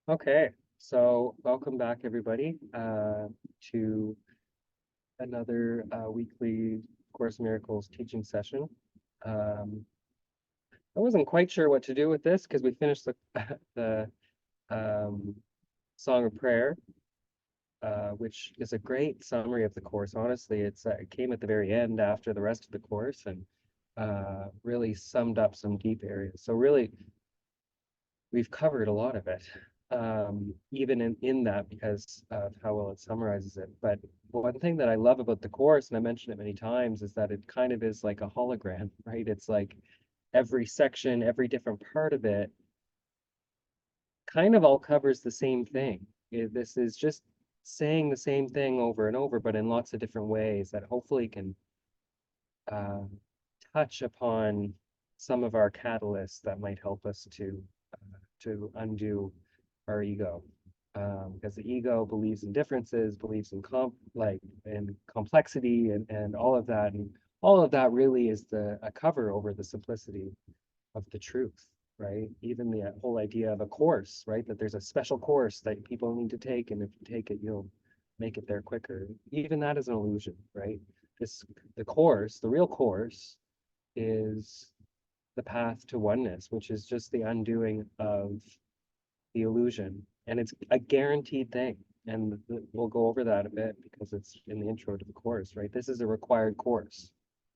Okay, so welcome back everybody to another weekly Course in Miracles teaching session. Um, I wasn't quite sure what to do with this because we finished the the um, Song of Prayer, which is a great summary of the course. Honestly, it came at the very end after the rest of the course and really summed up some deep areas. So really, we've covered a lot of it, even in that because of how well it summarizes it. But one thing that I love about the course, and I mentioned it many times, is that it kind of is like a hologram, right? It's like every section, every different part of it kind of all covers the same thing. This is just saying the same thing over and over, but in lots of different ways that hopefully can uh, touch upon some of our catalysts that might help us to undo our ego. Because the ego believes in differences, believes in in complexity and all of that. And all of that really is a cover over the simplicity of the truth, right? Even the whole idea of a course, right? That there's a special course that people need to take, and if you take it, you'll make it there quicker. Even that is an illusion, right? This the course, the real course, is the path to oneness, which is just the undoing of the illusion. And it's a guaranteed thing. And we'll go over that a bit because it's in the intro to the course, right? This is a required course.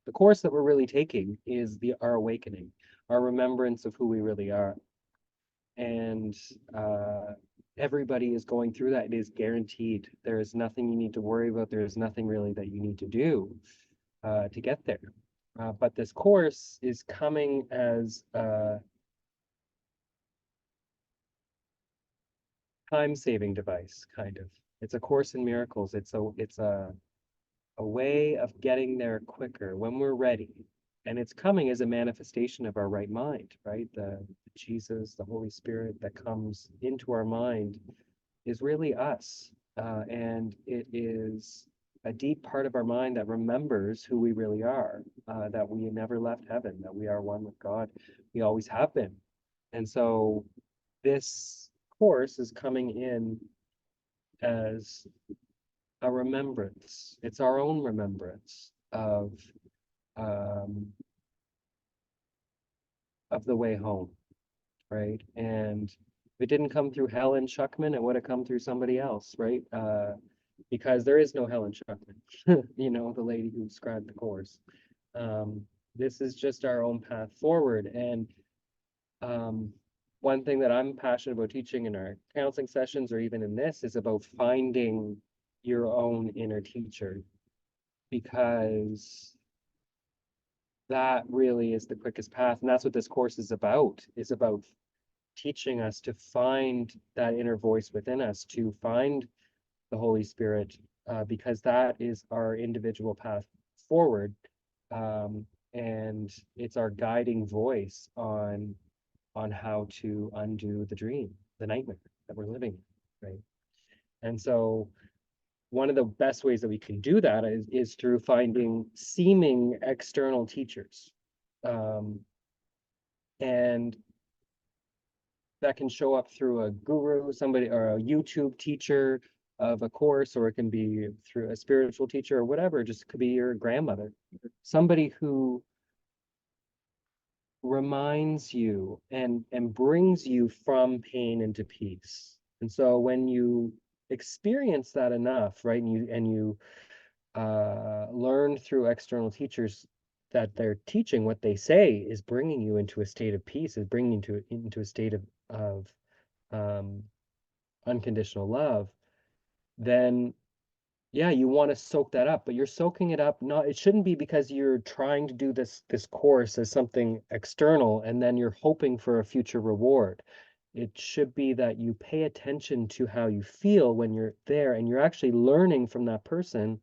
The course that we're really taking is our awakening, our remembrance of who we really are. And everybody is going through that. It is guaranteed. There is nothing you need to worry about. There is nothing really that you need to do to get there. But this course is coming as time-saving device, kind of. It's a course in miracles. It's a way of getting there quicker when we're ready. And it's coming as a manifestation of our right mind, right? The Jesus, the Holy Spirit that comes into our mind is really us. And it is a deep part of our mind that remembers who we really are, that we never left heaven, that we are one with God. We always have been. And so this course is coming in as a remembrance. It's our own remembrance um, of the way home, right? And if it didn't come through Helen Schuckman, it would have come through somebody else, right? Because there is no Helen Schuckman, the lady who described the course. Um, this is just our own path forward. And um, one thing that I'm passionate about teaching in our counseling sessions or even in this is about finding your own inner teacher, because that really is the quickest path. And that's what this course is about teaching us to find that inner voice within us, to find the Holy Spirit, because that is our individual path forward. And it's our guiding voice on how to undo the dream, the nightmare that we're living in, right? And so one of the best ways that we can do that is through finding seeming external teachers. Um, and that can show up through a guru, somebody, or a YouTube teacher of a course, or it can be through a spiritual teacher or whatever. It just could be your grandmother, somebody who reminds you and brings you from pain into peace. And so when you experience that enough, right, and you learn through external teachers that they're teaching what they say is bringing you into a state of peace, is bringing you into a state of um, unconditional love, then yeah, you want to soak that up, but you're soaking it up. Not, it shouldn't be because you're trying to do this course as something external and then you're hoping for a future reward. It should be that you pay attention to how you feel when you're there and you're actually learning from that person,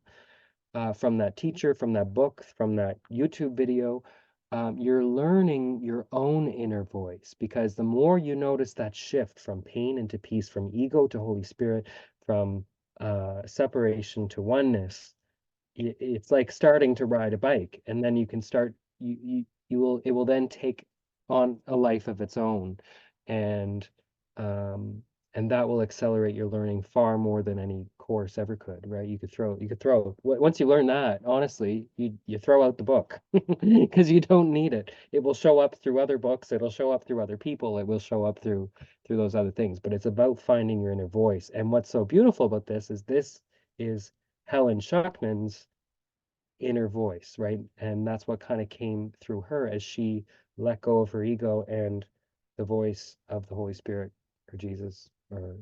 from that teacher, from that book, from that YouTube video. You're learning your own inner voice, because the more you notice that shift from pain into peace, from ego to Holy Spirit, from separation to oneness, it's like starting to ride a bike, and then you can start. It will then take on a life of its own, and um, And that will accelerate your learning far more than any course ever could, right? Once you learn that, honestly, you throw out the book because you don't need it. It will show up through other books, it'll show up through other people, it will show up through those other things. But it's about finding your inner voice. And what's so beautiful about this is Helen Schuckman's inner voice, right? And that's what kind of came through her as she let go of her ego, and the voice of the Holy Spirit or Jesus or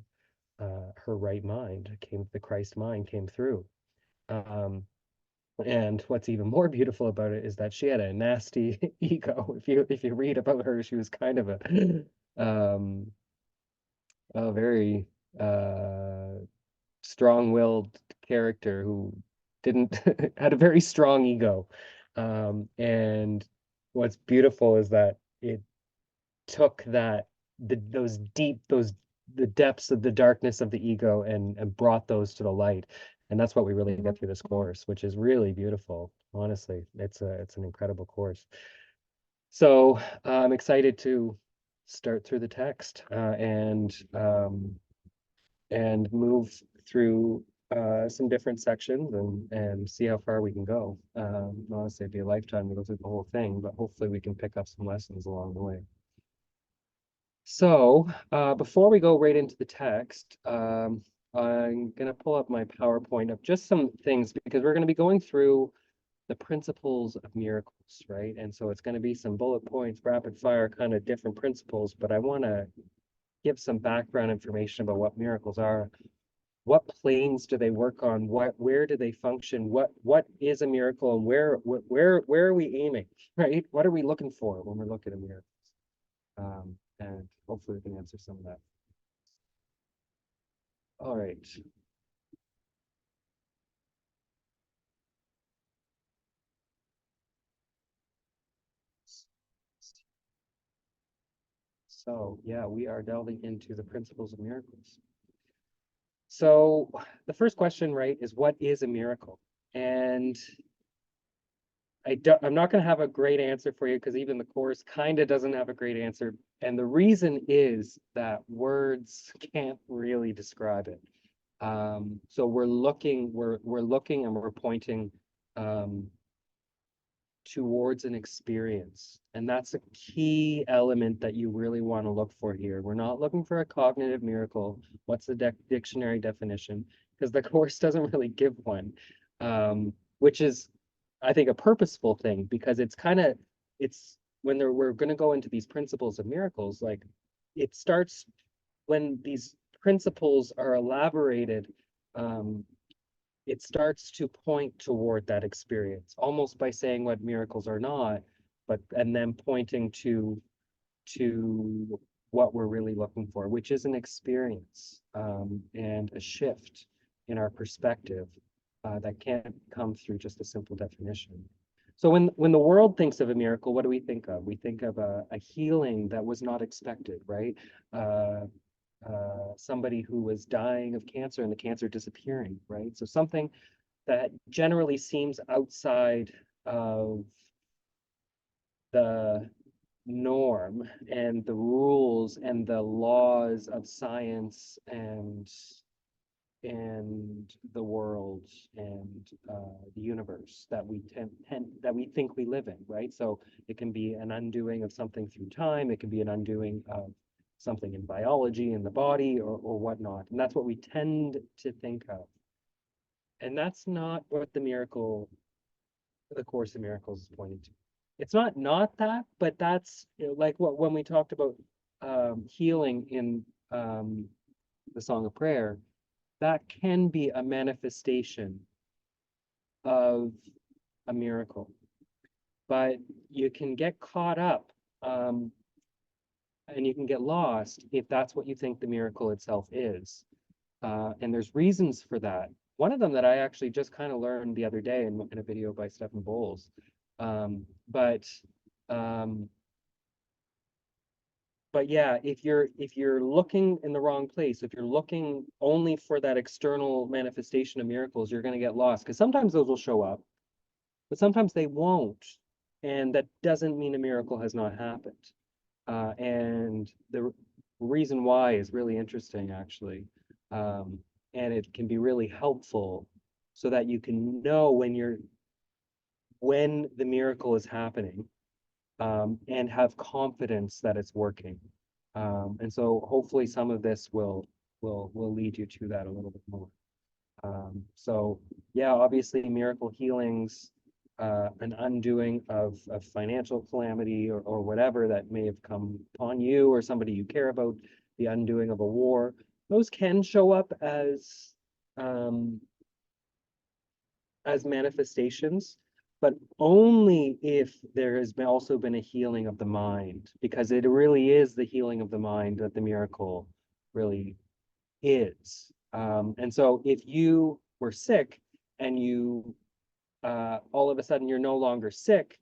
her right mind the Christ mind came through. And what's even more beautiful about it is that she had a nasty ego. If you read about her, she was kind of um, a very strong-willed character who didn't had a very strong ego. And what's beautiful is that it took the depths of the darkness of the ego and brought those to the light. And that's what we really get through this course, which is really beautiful. Honestly, it's an incredible course. So I'm excited to start through the text and move through some different sections and see how far we can go. Honestly, it'd be a lifetime to go through the whole thing, but hopefully we can pick up some lessons along the way. So before we go right into the text, I'm going to pull up my PowerPoint of just some things because we're going to be going through the principles of miracles, right? And so it's going to be some bullet points, rapid fire kind of different principles, but I want to give some background information about what miracles are. What planes do they work on? Where do they function? What is a miracle, and where are we aiming, right? What are we looking for when we're looking at miracles? And hopefully we can answer some of that. All right. So yeah, we are delving into the principles of miracles. So the first question, right, is what is a miracle? And I'm not going to have a great answer for you because even the course kind of doesn't have a great answer. And the reason is that words can't really describe it. So we're looking and we're pointing towards an experience. And that's a key element that you really want to look for here. We're not looking for a cognitive miracle. What's the dictionary definition? Because the course doesn't really give one, which is, I think, a purposeful thing because it's when we're going to go into these principles of miracles, like it starts when these principles are elaborated, it starts to point toward that experience, almost by saying what miracles are not, and then pointing to what we're really looking for, which is an experience and a shift in our perspective that can't come through just a simple definition. So when the world thinks of a miracle, what do we think of? We think of a healing that was not expected, right? Somebody who was dying of cancer and the cancer disappearing, right? So something that generally seems outside of the norm and the rules and the laws of science and the world and the universe that we think we live in, right? So it can be an undoing of something through time. It can be an undoing of something in biology in the body or whatnot. And that's what we tend to think of. And that's not what the Course in Miracles is pointing to. It's not that, but that's like when we talked about healing in the Song of Prayer, that can be a manifestation of a miracle. But you can get caught up and you can get lost if that's what you think the miracle itself is. And there's reasons for that. One of them that I actually just kind of learned the other day in a video by Stephen Bowles. But yeah, if you're looking in the wrong place, if you're looking only for that external manifestation of miracles, you're going to get lost because sometimes those will show up, but sometimes they won't. And that doesn't mean a miracle has not happened. And the reason why is really interesting, actually. And it can be really helpful so that you can know when the miracle is happening, and have confidence that it's working. And so hopefully some of this will lead you to that a little bit more. So yeah, obviously miracle healings, an undoing of financial calamity or whatever that may have come upon you or somebody you care about, the undoing of a war, those can show up um, as manifestations, but only if there has also been a healing of the mind, because it really is the healing of the mind that the miracle really is. And so if you were sick and you all of a sudden you're no longer sick,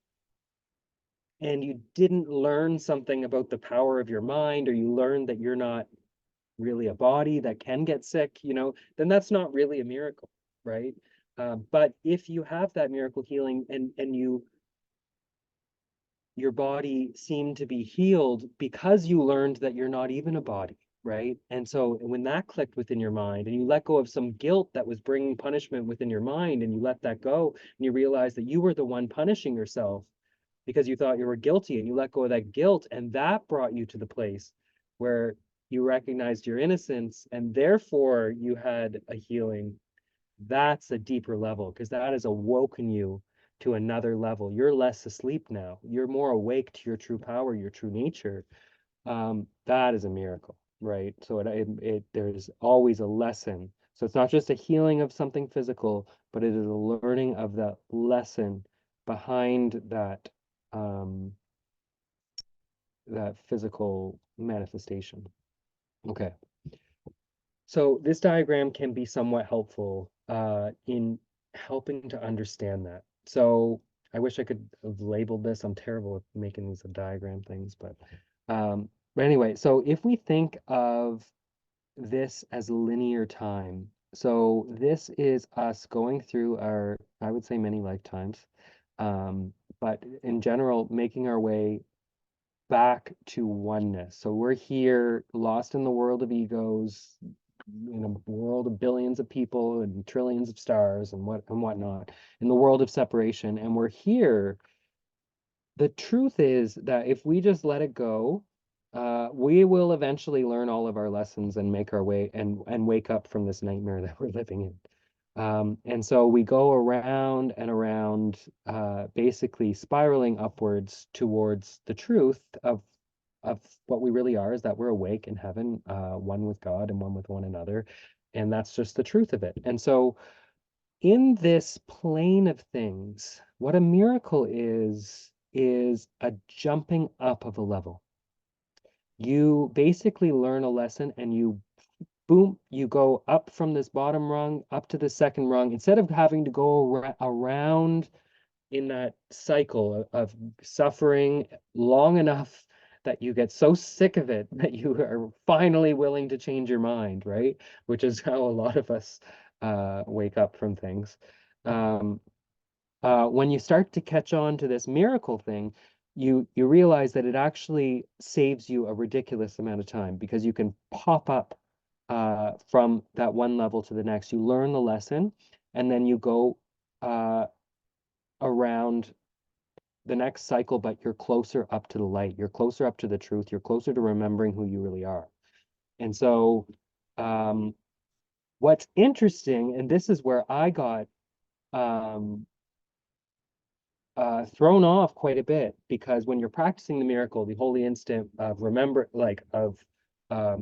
and you didn't learn something about the power of your mind, or you learned that you're not really a body that can get sick, then that's not really a miracle, right? But if you have that miracle healing and your body seemed to be healed because you learned that you're not even a body, right? And so when that clicked within your mind and you let go of some guilt that was bringing punishment within your mind, and you let that go and you realize that you were the one punishing yourself because you thought you were guilty, and you let go of that guilt, and that brought you to the place where you recognized your innocence and therefore you had a healing. That's a deeper level, because that has awoken you to another level. You're less asleep now. You're more awake to your true power, your true nature. That is a miracle, right? So there's always a lesson. So it's not just a healing of something physical, but it is a learning of that lesson behind um, that physical manifestation. Okay. So this diagram can be somewhat helpful in helping to understand that. So I wish I could have labeled this. I'm terrible at making these diagram things, but anyway, so if we think of this as linear time, so this is us going through our, I would say, many lifetimes, but in general, making our way back to oneness. So we're here, lost in the world of egos, in a world of billions of people and trillions of stars and whatnot, in the world of separation. And we're here. The truth is that if we just let it go, we will eventually learn all of our lessons and make our way and wake up from this nightmare that we're living in. And so we go around and around, basically spiraling upwards towards the truth of what we really are, is that we're awake in heaven, one with God and one with one another. And that's just the truth of it. And so in this plane of things, what a miracle is a jumping up of a level. You basically learn a lesson and boom, you go up from this bottom rung up to the second rung, instead of having to go around in that cycle of suffering long enough that you get so sick of it that you are finally willing to change your mind, right? Which is how a lot of us wake up from things. When you start to catch on to this miracle thing, you realize that it actually saves you a ridiculous amount of time, because you can pop up from that one level to the next. You learn the lesson, and then you go around the next cycle, but you're closer up to the light. You're closer up to the truth. You're closer to remembering who you really are. And so, what's interesting, and this is where I got um, thrown off quite a bit, because when you're practicing the miracle, the holy instant of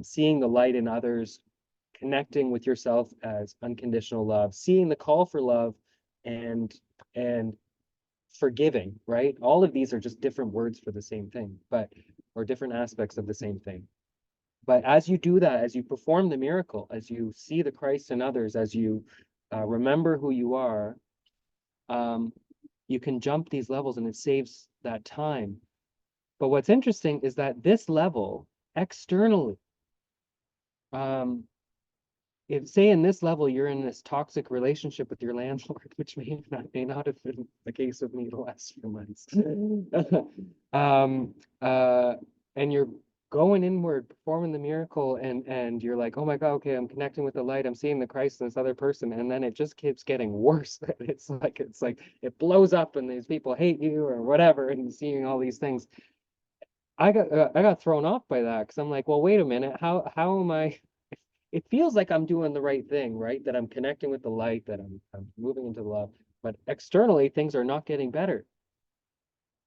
seeing the light in others, connecting with yourself as unconditional love, seeing the call for love, and forgiving, right? All of these are just different words for the same thing, or different aspects of the same thing. But as you do that, as you perform the miracle, as you see the Christ in others, as you remember who you are, you can jump these levels and it saves that time. But what's interesting is that this level externally, if say in this level you're in this toxic relationship with your landlord, which may not have been the case with me the last few months, and you're going inward, performing the miracle, and you're like, oh my God, okay, I'm connecting with the light, I'm seeing the Christ in this other person, and then it just keeps getting worse. It's like it blows up, and these people hate you or whatever, and seeing all these things. I got thrown off by that because I'm like, well, wait a minute, how am I? It feels like I'm doing the right thing, right? That I'm connecting with the light, that I'm moving into the love, but externally things are not getting better.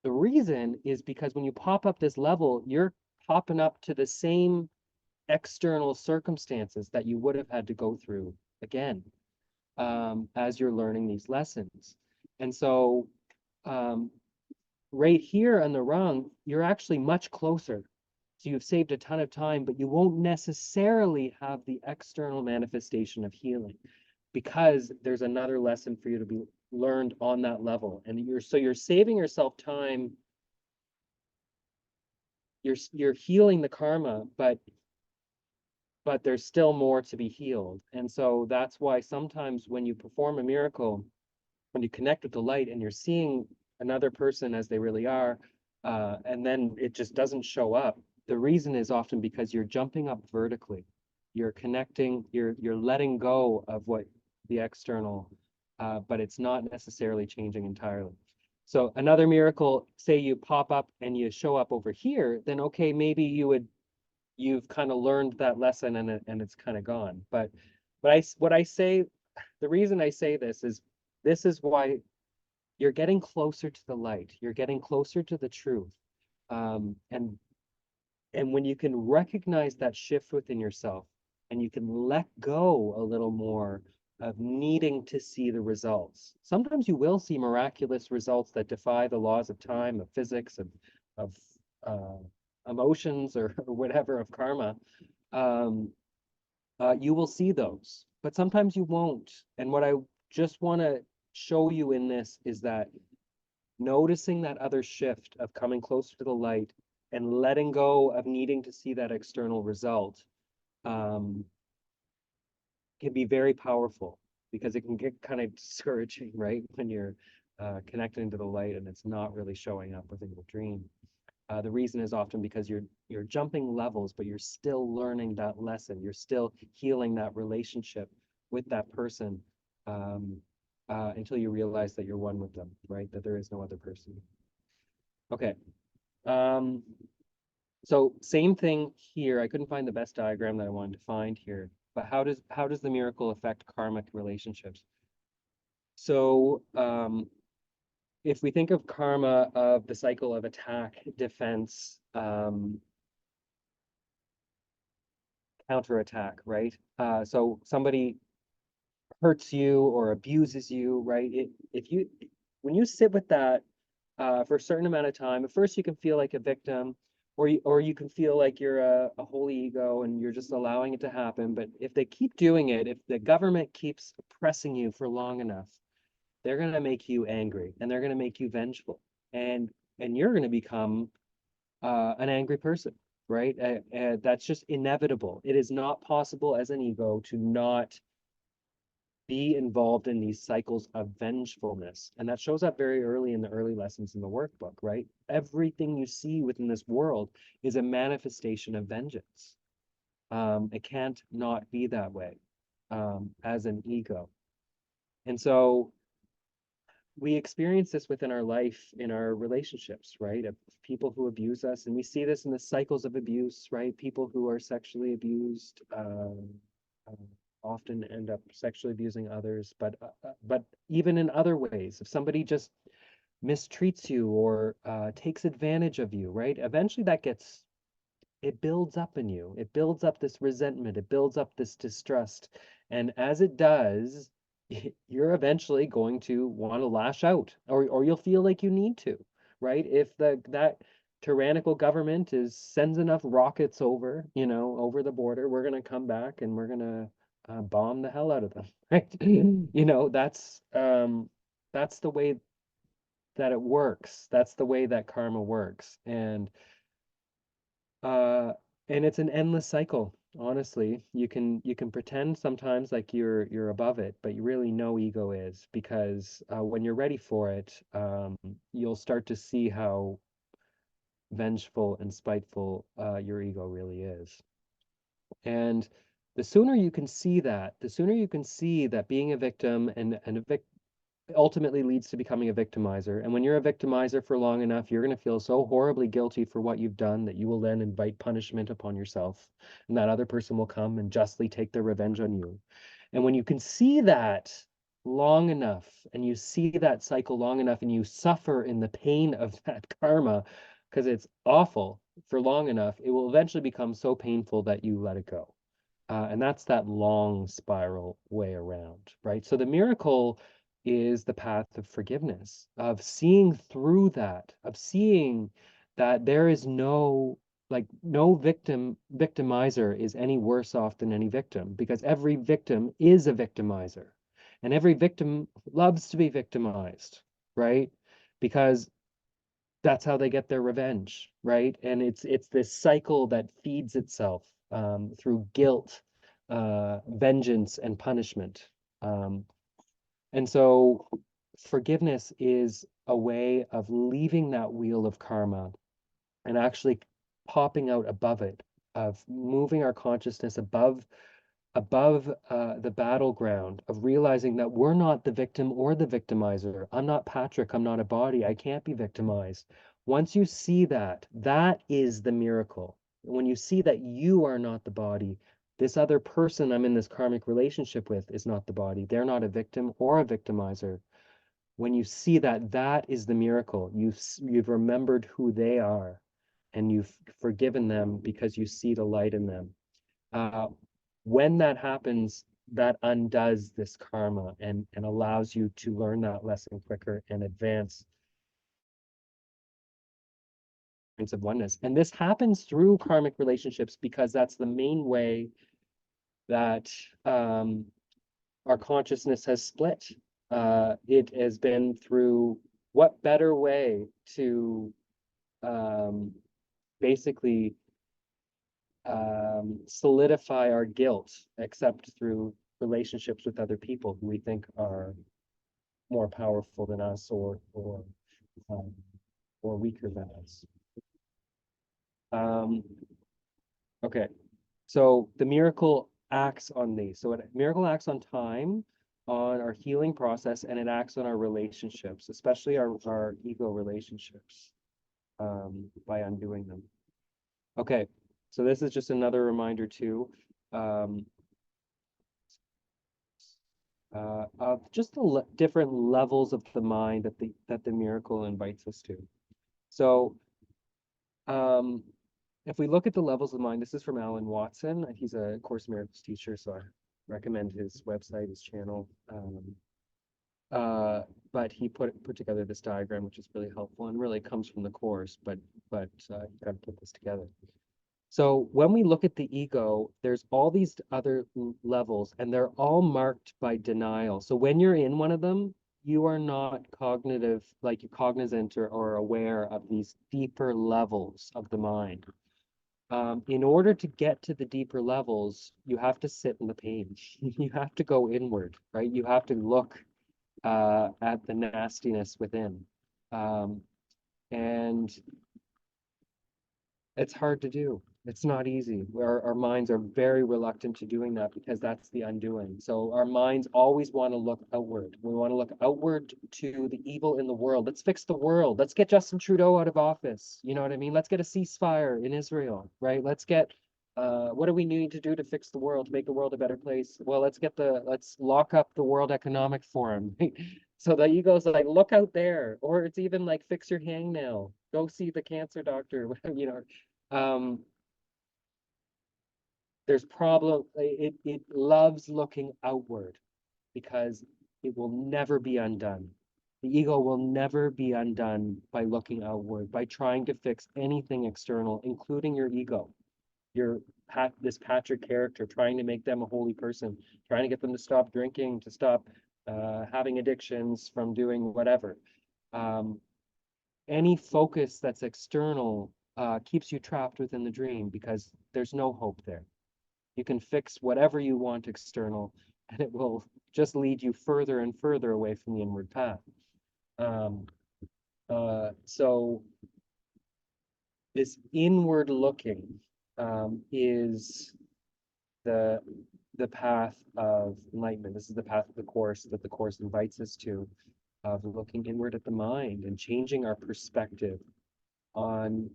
The reason is because when you pop up this level, you're popping up to the same external circumstances that you would have had to go through again, as you're learning these lessons. And so, um, right here on the rung, you're actually much closer. So you've saved a ton of time, but you won't necessarily have the external manifestation of healing because there's another lesson for you to be learned on that level. And you're saving yourself time. You're healing the karma, but there's still more to be healed. And so that's why sometimes when you perform a miracle, when you connect with the light and you're seeing another person as they really are, and then it just doesn't show up, the reason is often because you're jumping up vertically. You're connecting, you're letting go of what the external, but it's not necessarily changing entirely. So another miracle, say you pop up and you show up over here, then okay, maybe you've kind of learned that lesson and it's kind of gone. But what I say, the reason I say this is why you're getting closer to the light. You're getting closer to the truth. And when you can recognize that shift within yourself and you can let go a little more of needing to see the results. Sometimes you will see miraculous results that defy the laws of time, of physics, of uh, emotions, or whatever, of karma. Um, you will see those, but sometimes you won't. And what I just want to show you in this is that noticing that other shift of coming closer to the light and letting go of needing to see that external result, um, can be very powerful because it can get kind of discouraging, right? When you're connecting to the light and it's not really showing up within the dream. The reason is often because you're jumping levels, but you're still learning that lesson. You're still healing that relationship with that person, um, until you realize that you're one with them, right? That there is no other person. Okay. Um, so same thing here. I couldn't find the best diagram that I wanted to find here, but how does the miracle affect karmic relationships? So, if we think of karma of the cycle of attack, defense, counterattack, right? So somebody hurts you or abuses you, right? If you when you sit with that, for a certain amount of time, at first you can feel like a victim, or you can feel like you're a holy ego and you're just allowing it to happen. But if they keep doing it, if the government keeps oppressing you for long enough, they're gonna make you angry and they're gonna make you vengeful, and and you're gonna become an angry person, right? That's just inevitable. It is not possible as an ego to not be involved in these cycles of vengefulness. And that shows up very early in the early lessons in the workbook, right? Everything you see within this world is a manifestation of vengeance. It can't not be that way, as an ego. And so we experience this within our life, in our relationships, right? Of people who abuse us. And we see this in the cycles of abuse, right? People who are sexually abused, uh, often end up sexually abusing others, but even in other ways, if somebody just mistreats you or takes advantage of you, right? Eventually it builds up in you. It builds up this resentment. It builds up this distrust. And as it does, you're eventually going to want to lash out, or you'll feel like you need to, right? If that tyrannical government sends enough rockets over, over the border, we're going to come back and we're going to bomb the hell out of them, right? That's the way that it works. That's the way that karma works. Uh, and it's an endless cycle. Honestly, you can pretend sometimes like you're above it, but you really know ego is, because when you're ready for it, you'll start to see how vengeful and spiteful your ego really is. And the sooner you can see that, the sooner you can see that being a victim and a ultimately leads to becoming a victimizer. And when you're a victimizer for long enough, you're going to feel so horribly guilty for what you've done that you will then invite punishment upon yourself. And that other person will come and justly take their revenge on you. And when you can see that long enough, and you see that cycle long enough, and you suffer in the pain of that karma, because it's awful for long enough, it will eventually become so painful that you let it go. And that's that long spiral way around, right? So the miracle is the path of forgiveness, of seeing through that, of seeing that there is no, like, no victimizer is any worse off than any victim, because every victim is a victimizer, and every victim loves to be victimized, right? Because that's how they get their revenge, right? And it's this cycle that feeds itself through guilt, vengeance, and punishment. Um, and so forgiveness is a way of leaving that wheel of karma and actually popping out above it, of moving our consciousness above the battleground, of realizing that we're not the victim or the victimizer. I'm not Patrick. I'm not a body. I can't be victimized. Once you see that, that is the miracle. When you see that you are not the body, this other person I'm in this karmic relationship with is not the body. They're not a victim or a victimizer. When you see that, that is the miracle. You've remembered who they are, and you've forgiven them because you see the light in them. Uh, when that happens, that undoes this karma and allows you to learn that lesson quicker and advance of oneness. And this happens through karmic relationships because that's the main way that our consciousness has split. It has been through what better way to basically solidify our guilt except through relationships with other people who we think are more powerful than us um, or weaker than us. Okay, so the miracle acts on these. So miracle acts on time, on our healing process, and it acts on our relationships, especially our ego relationships, by undoing them. Okay, so this is just another reminder too, um, of just the different levels of the mind that the miracle invites us to. So, um, if we look at the levels of the mind, this is from Alan Watson. He's a Course in Miracles teacher, so I recommend his website, his channel. But he put together this diagram, which is really helpful and really comes from the Course, but you got to put this together. So when we look at the ego, there's all these other levels, and they're all marked by denial. So when you're in one of them, you are not cognitive, like you're cognizant or aware of these deeper levels of the mind. In order to get to the deeper levels, you have to sit in the pain. You have to go inward, right? You have to look at the nastiness within. Um, and it's hard to do. It's not easy. Our minds are very reluctant to doing that because that's the undoing. So our minds always want to look outward. We want to look outward to the evil in the world. Let's fix the world. Let's get Justin Trudeau out of office. You know what I mean? Let's get a ceasefire in Israel, right? Let's get what do we need to do to fix the world, to make the world a better place? Well, let's lock up the World Economic Forum. So the ego's like, look out there, or it's even like fix your hangnail, go see the cancer doctor, you know. Um, there's problem. It loves looking outward because it will never be undone. The ego will never be undone by looking outward, by trying to fix anything external, including your ego, this Patrick character, trying to make them a holy person, trying to get them to stop drinking, to stop having addictions, from doing whatever. Any focus that's external keeps you trapped within the dream because there's no hope there. You can fix whatever you want external, and it will just lead you further and further away from the inward path. So this inward looking is the the path of enlightenment. This is the path of the Course that the Course invites us to, of looking inward at the mind and changing our perspective on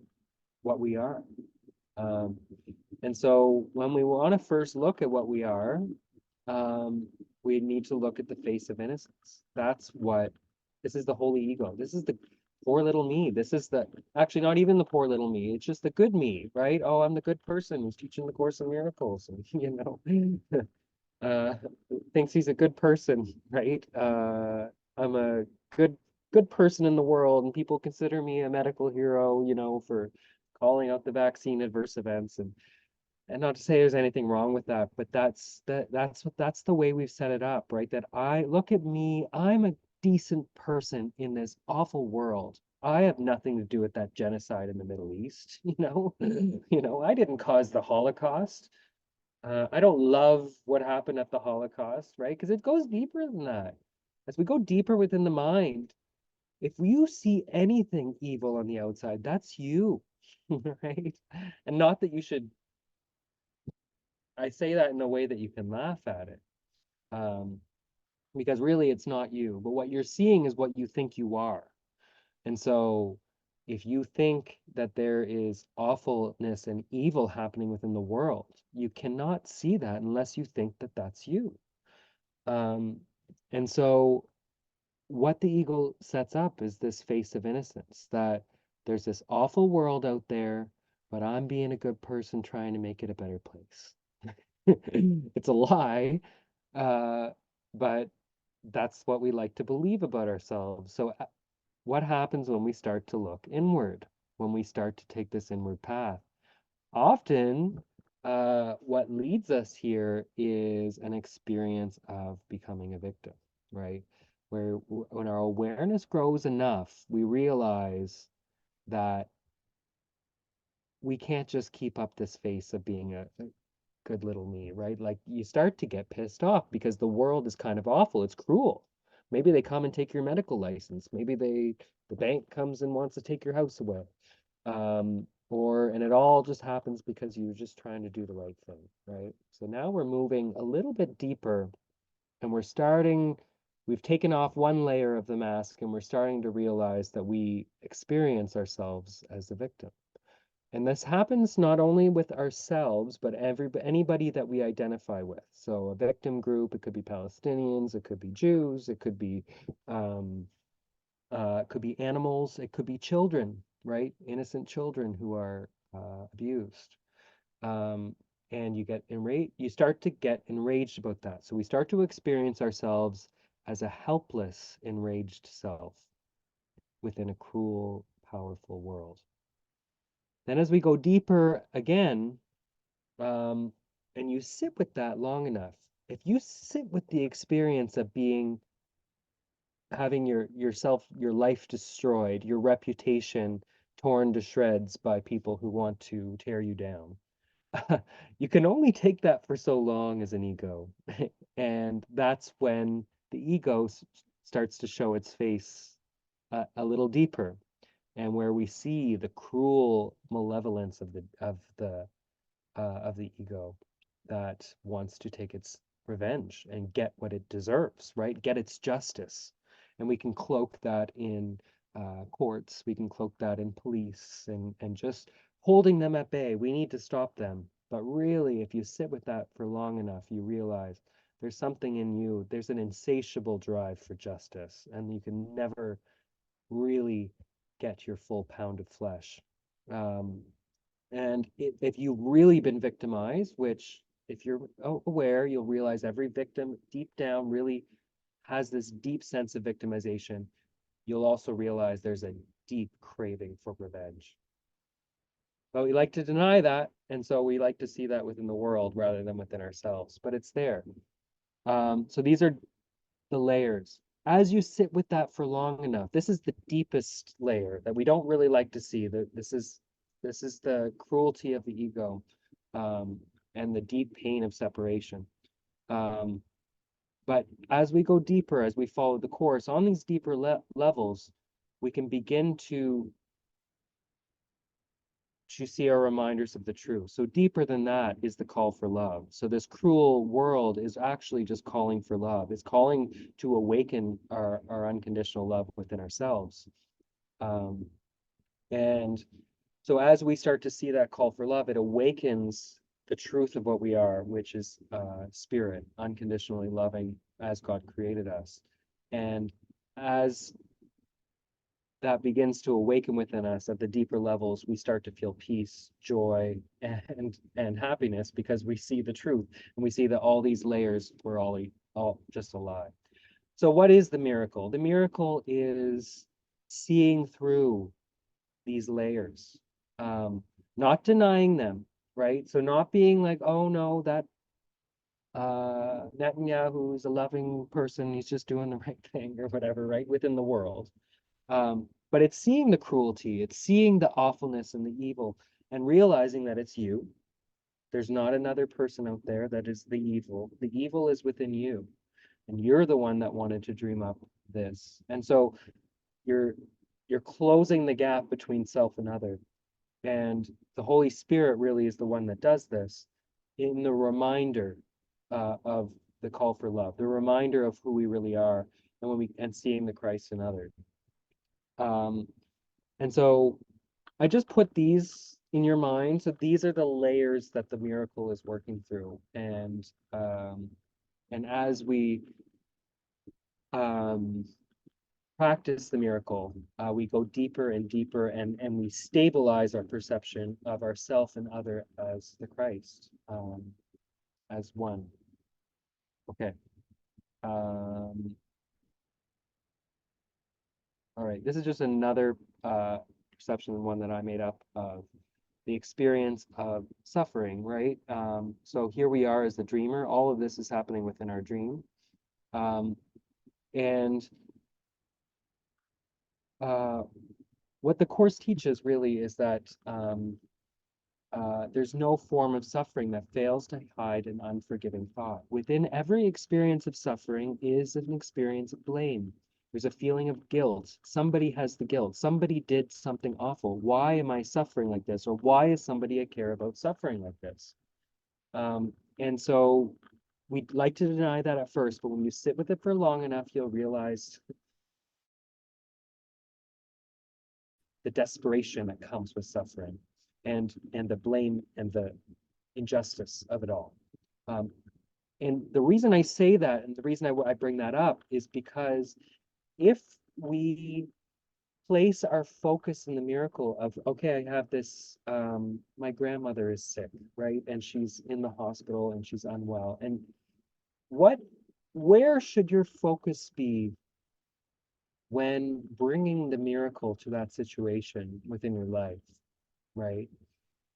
what we are. Um, and so when we want to first look at what we are, um, we need to look at the face of innocence. That's what, this is the holy ego. This is the poor little me. This is the, actually not even the poor little me. It's just the good me, right? Oh, I'm the good person who's teaching the Course in Miracles. And, uh, thinks he's a good person, right? I'm a good good person in the world, and people consider me a medical hero, for calling out the vaccine adverse events, and not to say there's anything wrong with that, but that's the way we've set it up, right? That I look at me, I'm a decent person in this awful world. I have nothing to do with that genocide in the Middle East, I didn't cause the Holocaust. I don't love what happened at the Holocaust, right? Because it goes deeper than that. As we go deeper within the mind, if you see anything evil on the outside, that's you, right? And not that you should, I say that in a way that you can laugh at it, um, because really it's not you, but what you're seeing is what you think you are. And so if you think that there is awfulness and evil happening within the world, you cannot see that unless you think that that's you. Um, and so what the ego sets up is this face of innocence, that there's this awful world out there, but I'm being a good person trying to make it a better place. It's a lie, uh, but that's what we like to believe about ourselves. So, what happens when we start to look inward, when we start to take this inward path? Often, what leads us here is an experience of becoming a victim, right? Where when our awareness grows enough, we realize that we can't just keep up this face of being a good little me, right? Like you start to get pissed off because the world is kind of awful. It's cruel. Maybe they come and take your medical license. Maybe the bank comes and wants to take your house away. And it all just happens because you're just trying to do the right thing, right? So now we're moving a little bit deeper and we've taken off one layer of the mask and we're starting to realize that we experience ourselves as the victim. And this happens not only with ourselves, but anybody that we identify with. So a victim group, it could be Palestinians, it could be Jews, um, it could be animals, it could be children, right? Innocent children who are abused. Um, and you start to get enraged about that. So we start to experience ourselves as a helpless, enraged self within a cruel, powerful world. Then as we go deeper again, um, and you sit with that long enough, if you sit with the experience of having your life destroyed, your reputation torn to shreds by people who want to tear you down, you can only take that for so long as an ego. And that's when the ego starts to show its face a little deeper, and where we see the cruel malevolence of the ego that wants to take its revenge and get what it deserves, right? Get its justice. And we can cloak that in courts, we can cloak that in police, and just holding them at bay. We need to stop them. But really, if you sit with that for long enough, you realize there's something in you, there's an insatiable drive for justice, and you can never really get your full pound of flesh. Um, and if you've really been victimized, which if you're aware, you'll realize every victim deep down really has this deep sense of victimization. You'll also realize there's a deep craving for revenge. But we like to deny that, and so we like to see that within the world rather than within ourselves. But it's there. So these are the layers. As you sit with that for long enough, this is the deepest layer that we don't really like to see. This is the cruelty of the ego, um, and the deep pain of separation. Um, but as we go deeper, as we follow the course on these deeper levels, we can begin to to see are reminders of the truth. So deeper than that is the call for love. So this cruel world is actually just calling for love. It's calling to awaken our unconditional love within ourselves. Um, and so as we start to see that call for love, it awakens the truth of what we are, which is spirit, unconditionally loving as God created us. And as that begins to awaken within us at the deeper levels, we start to feel peace, joy, and happiness because we see the truth and we see that all these layers were all just a lie. So what is the miracle? The miracle is seeing through these layers, not denying them, right? So not being like, oh no, that Netanyahu is a loving person, he's just doing the right thing or whatever, right? Within the world. But it's seeing the cruelty, it's seeing the awfulness and the evil, and realizing that it's you. There's not another person out there that is the evil. The evil is within you, and you're the one that wanted to dream up this. And so you're you're closing the gap between self and other. And the Holy Spirit really is the one that does this in the reminder of the call for love, the reminder of who we really are, and seeing the Christ in others. And so I just put these in your mind. So these are the layers that the miracle is working through. And as we practice the miracle, we go deeper and deeper, and we stabilize our perception of ourself and other as the Christ, as one. Okay. All right, this is just another perception, one that I made up of the experience of suffering, right? So here we are as the dreamer. All of this is happening within our dream. And what the Course teaches really is that there's no form of suffering that fails to hide an unforgiving thought. Within every experience of suffering is an experience of blame. There's a feeling of guilt. Somebody has the guilt. Somebody did something awful. Why am I suffering like this? Or why is somebody I care about suffering like this? And so we'd like to deny that at first, but when you sit with it for long enough, you'll realize the desperation that comes with suffering and the blame and the injustice of it all. And the reason I say that and the reason I bring that up is because if we place our focus in the miracle of, okay, I have this, my grandmother is sick, right? And she's in the hospital and she's unwell. And where should your focus be when bringing the miracle to that situation within your life, right?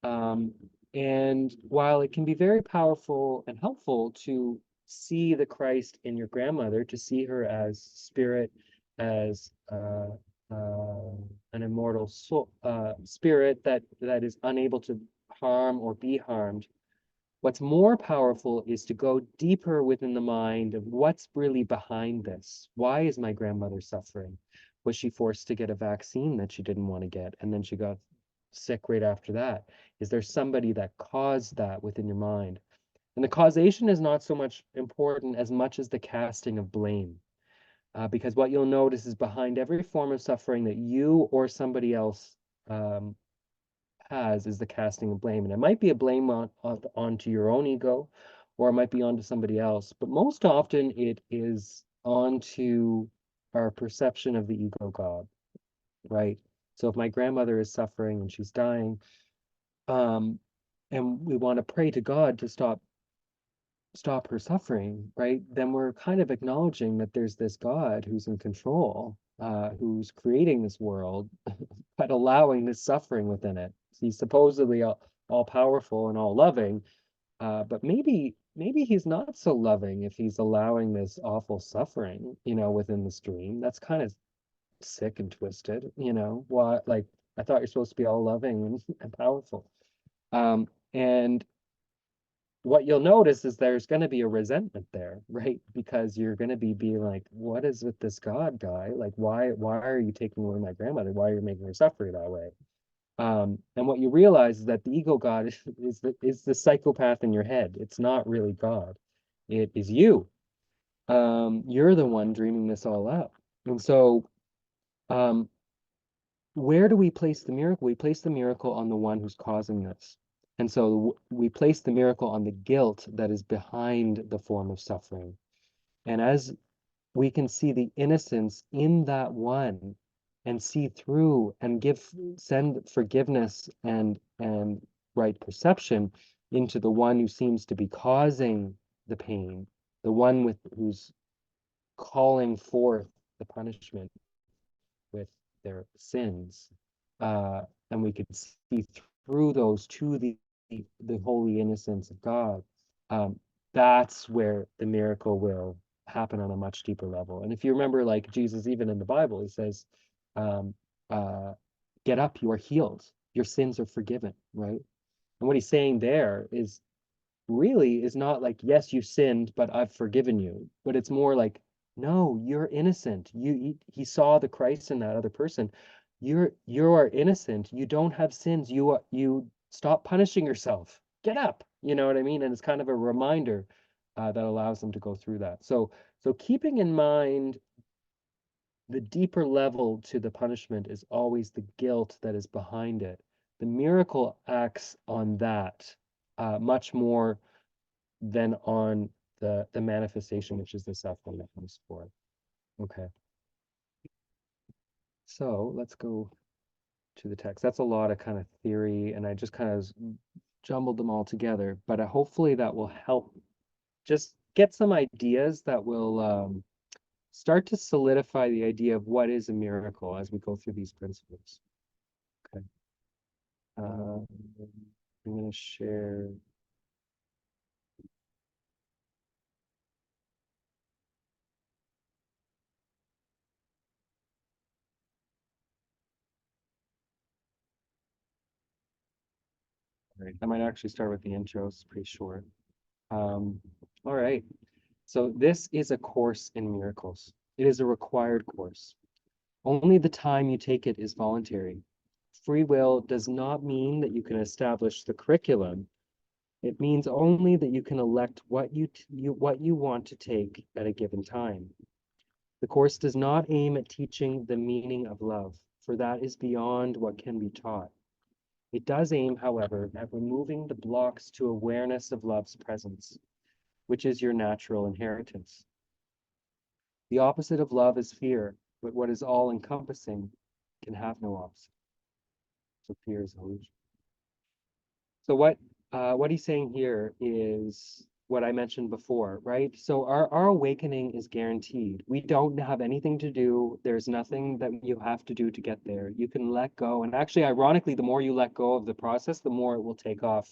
And while it can be very powerful and helpful to see the Christ in your grandmother, to see her as spirit, as an immortal soul, spirit that is unable to harm or be harmed, what's more powerful is to go deeper within the mind of what's really behind this. Why is my grandmother suffering? Was she forced to get a vaccine that she didn't want to get, and then she got sick right after that? Is there somebody that caused that within your mind? And the causation is not so much important as much as the casting of blame. Because what you'll notice is behind every form of suffering that you or somebody else has is the casting of blame. And it might be a blame onto your own ego, or it might be onto somebody else. But most often it is onto our perception of the ego God, right? So if my grandmother is suffering and she's dying, and we want to pray to God to stop her suffering, right? Then we're kind of acknowledging that there's this God who's in control, who's creating this world, but allowing this suffering within it. He's supposedly all powerful and all loving, but maybe he's not so loving if he's allowing this awful suffering, within the stream. That's kind of sick and twisted, What, like, I thought you're supposed to be all loving and powerful. And what you'll notice is there's going to be a resentment there, right? Because you're going to be being like, what is with this God guy? Like, why are you taking away my grandmother? Why are you making her suffer that way? And what you realize is that the ego God is the psychopath in your head. It's not really God. It is you. You're the one dreaming this all up. And so, um, where do we place the miracle? We place the miracle on the one who's causing this. And so we place the miracle on the guilt that is behind the form of suffering. And as we can see the innocence in that one and see through and send forgiveness and right perception into the one who seems to be causing the pain, the one who's calling forth the punishment with their sins, and we could see through those to the holy innocence of God. Um, that's where the miracle will happen on a much deeper level. And if you remember, like Jesus, even in the Bible, he says, um, uh, "Get up, you are healed. Your sins are forgiven." Right? And what he's saying there is really is not like, yes, you sinned, but I've forgiven you. But it's more like, no, you're innocent. He saw the Christ in that other person. You are innocent. You don't have sins. You stop punishing yourself. Get up. You know what I mean? And it's kind of a reminder that allows them to go through that. So keeping in mind the deeper level to the punishment is always the guilt that is behind it. The miracle acts on that much more than on the manifestation, which is the suffering that comes forth. Okay, so let's go to the text. That's a lot of kind of theory, and I just kind of jumbled them all together, but hopefully that will help just get some ideas that will start to solidify the idea of what is a miracle as we go through these principles. Okay. I'm going to share. All right, I might actually start with the intro. It's pretty short. All right. So this is a course in miracles. It is a required course. Only the time you take it is voluntary. Free will does not mean that you can establish the curriculum. It means only that you can elect what you want to take at a given time. The course does not aim at teaching the meaning of love, for that is beyond what can be taught. It does aim, however, at removing the blocks to awareness of love's presence, which is your natural inheritance. The opposite of love is fear, but what is all-encompassing can have no opposite. So fear is illusion. So what he's saying here is what I mentioned before, right? So our awakening is guaranteed. We don't have anything to do. There's nothing that you have to do to get there. You can let go. And actually, ironically, the more you let go of the process, the more it will take off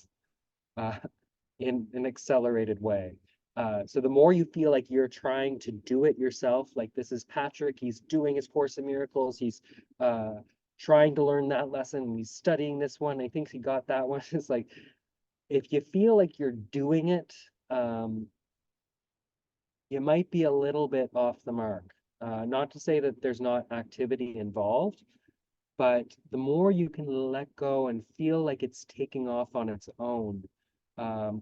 uh, in an accelerated way. So the more you feel like you're trying to do it yourself, like this is Patrick, he's doing his Course in Miracles, he's trying to learn that lesson, he's studying this one, I think he got that one. It's like, if you feel like you're doing it, you might be a little bit off the mark. Not to say that there's not activity involved, but the more you can let go and feel like it's taking off on its own, and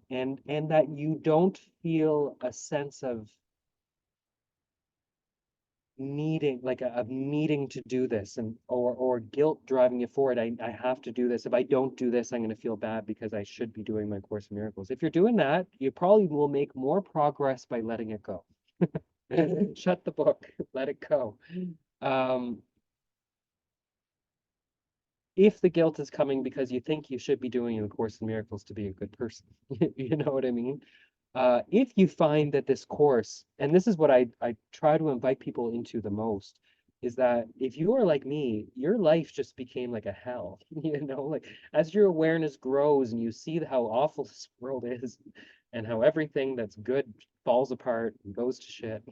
that you don't feel a sense of needing, like of needing to do this, and or guilt driving you forward. I have to do this. If I don't do this, I'm going to feel bad because I should be doing my Course in Miracles. If you're doing that, you probably will make more progress by letting it go. Shut the book, let it go. Um, if the guilt is coming because you think you should be doing the Course in Miracles to be a good person, you know what I mean? If you find that this course, and this is what I try to invite people into the most, is that if you are like me, your life just became like a hell, you know, like as your awareness grows and you see how awful this world is and how everything that's good falls apart and goes to shit.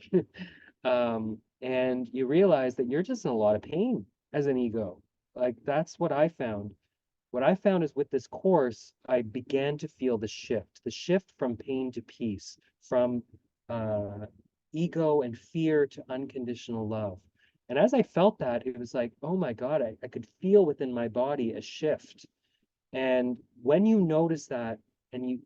And you realize that you're just in a lot of pain as an ego. Like that's what I found. What I found is with this course, I began to feel the shift from pain to peace, from ego and fear to unconditional love. And as I felt that, it was like, oh my God, I could feel within my body a shift. And when you notice that, and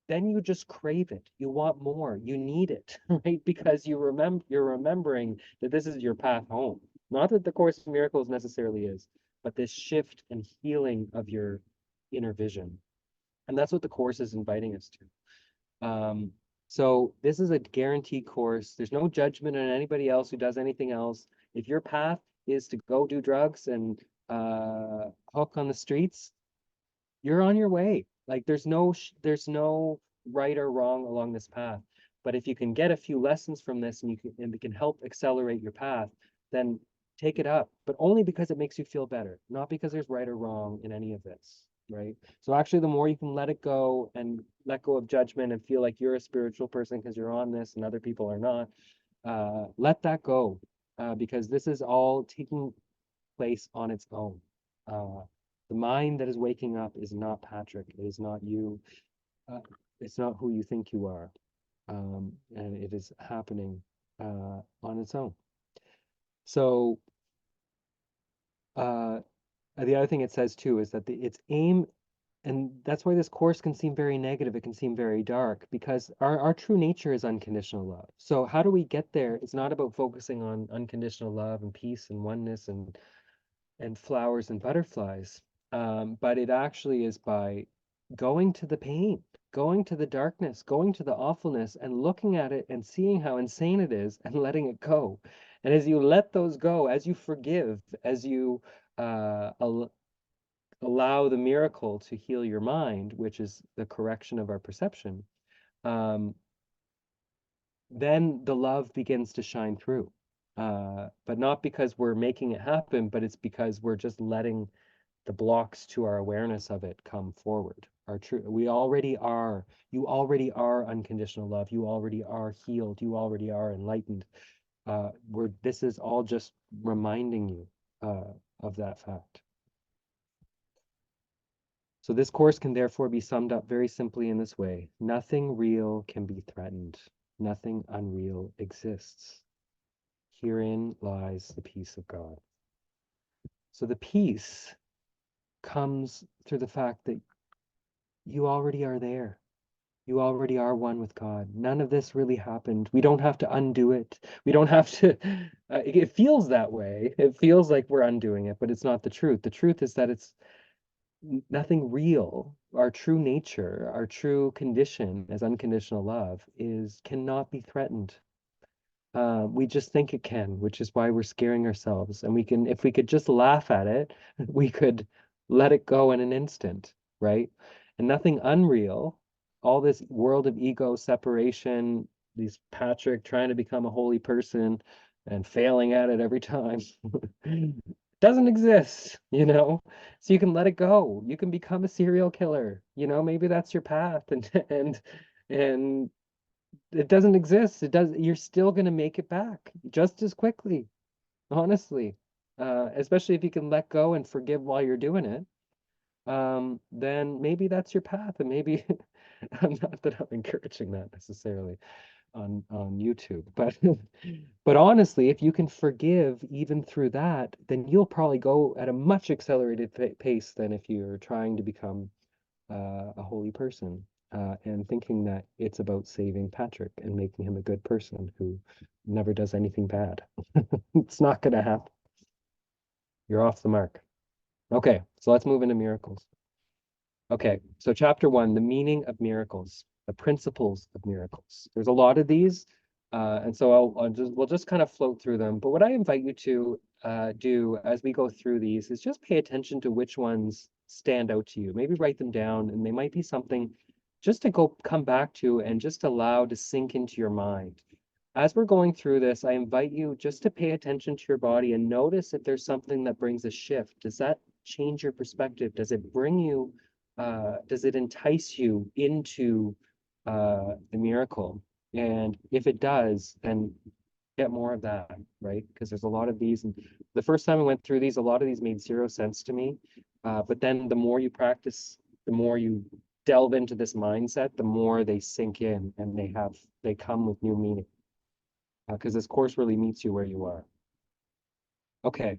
then you just crave it. You want more. You need it, right? Because you're remembering that this is your path home. Not that the Course in Miracles necessarily is, but this shift and healing of your inner vision. And that's what the Course is inviting us to. So this is a guaranteed course. There's no judgment on anybody else who does anything else. If your path is to go do drugs and hook on the streets, you're on your way. Like there's no right or wrong along this path. But if you can get a few lessons from this and it can help accelerate your path, then take it up. But only because it makes you feel better, not because there's right or wrong in any of this, right? So actually, the more you can let it go and let go of judgment and feel like you're a spiritual person because you're on this and other people are not, let that go, because this is all taking place on its own. Uh, the mind that is waking up is not Patrick. It is not you. Uh, it's not who you think you are. And it is happening on its own. So the other thing it says too is that its aim, and that's why this course can seem very negative. It can seem very dark because our true nature is unconditional love. So how do we get there? It's not about focusing on unconditional love and peace and oneness and flowers and butterflies. But it actually is by going to the pain, going to the darkness, going to the awfulness and looking at it and seeing how insane it is and letting it go. And as you let those go, as you forgive, as you allow the miracle to heal your mind, which is the correction of our perception, then the love begins to shine through. But not because we're making it happen, but it's because we're just letting the blocks to our awareness of it come forward. We already are, you already are unconditional love. You already are healed. You already are enlightened. This is all just reminding you of that fact. So this course can therefore be summed up very simply in this way. Nothing real can be threatened. Nothing unreal exists. Herein lies the peace of God. So the peace comes through the fact that you already are there. You already are one with God. None of this really happened. We don't have to undo it. We don't have to, it feels that way. It feels like we're undoing it, but it's not the truth. The truth is that it's nothing real. Our true nature, our true condition as unconditional love cannot be threatened. We just think it can, which is why we're scaring ourselves. And if we could just laugh at it, we could let it go in an instant, right? And nothing unreal, all this world of ego separation, these Patrick trying to become a holy person and failing at it every time, doesn't exist, you know? So you can let it go. You can become a serial killer, you know, maybe that's your path and it doesn't exist. You're still going to make it back just as quickly, honestly. Especially if you can let go and forgive while you're doing it. Then maybe that's your path. And maybe not that I'm encouraging that necessarily on YouTube, but but honestly, if you can forgive even through that, then you'll probably go at a much accelerated pace than if you're trying to become a holy person, and thinking that it's about saving Patrick and making him a good person who never does anything bad. It's not going to happen. You're off the mark. Okay, so let's move into miracles. Okay, so chapter 1, the meaning of miracles, the principles of miracles. There's a lot of these, and so we'll just kind of float through them. But what I invite you to do as we go through these is just pay attention to which ones stand out to you. Maybe write them down, and they might be something just to come back to and just allow to sink into your mind. As we're going through this, I invite you just to pay attention to your body and notice if there's something that brings a shift. Does that change your perspective? Does it bring you does it entice you into the miracle? And if it does, then get more of that, right? Because there's a lot of these. And the first time I went through these, a lot of these made zero sense to me. But then the more you practice, the more you delve into this mindset, the more they sink in and they come with new meaning. Because this course really meets you where you are. Okay,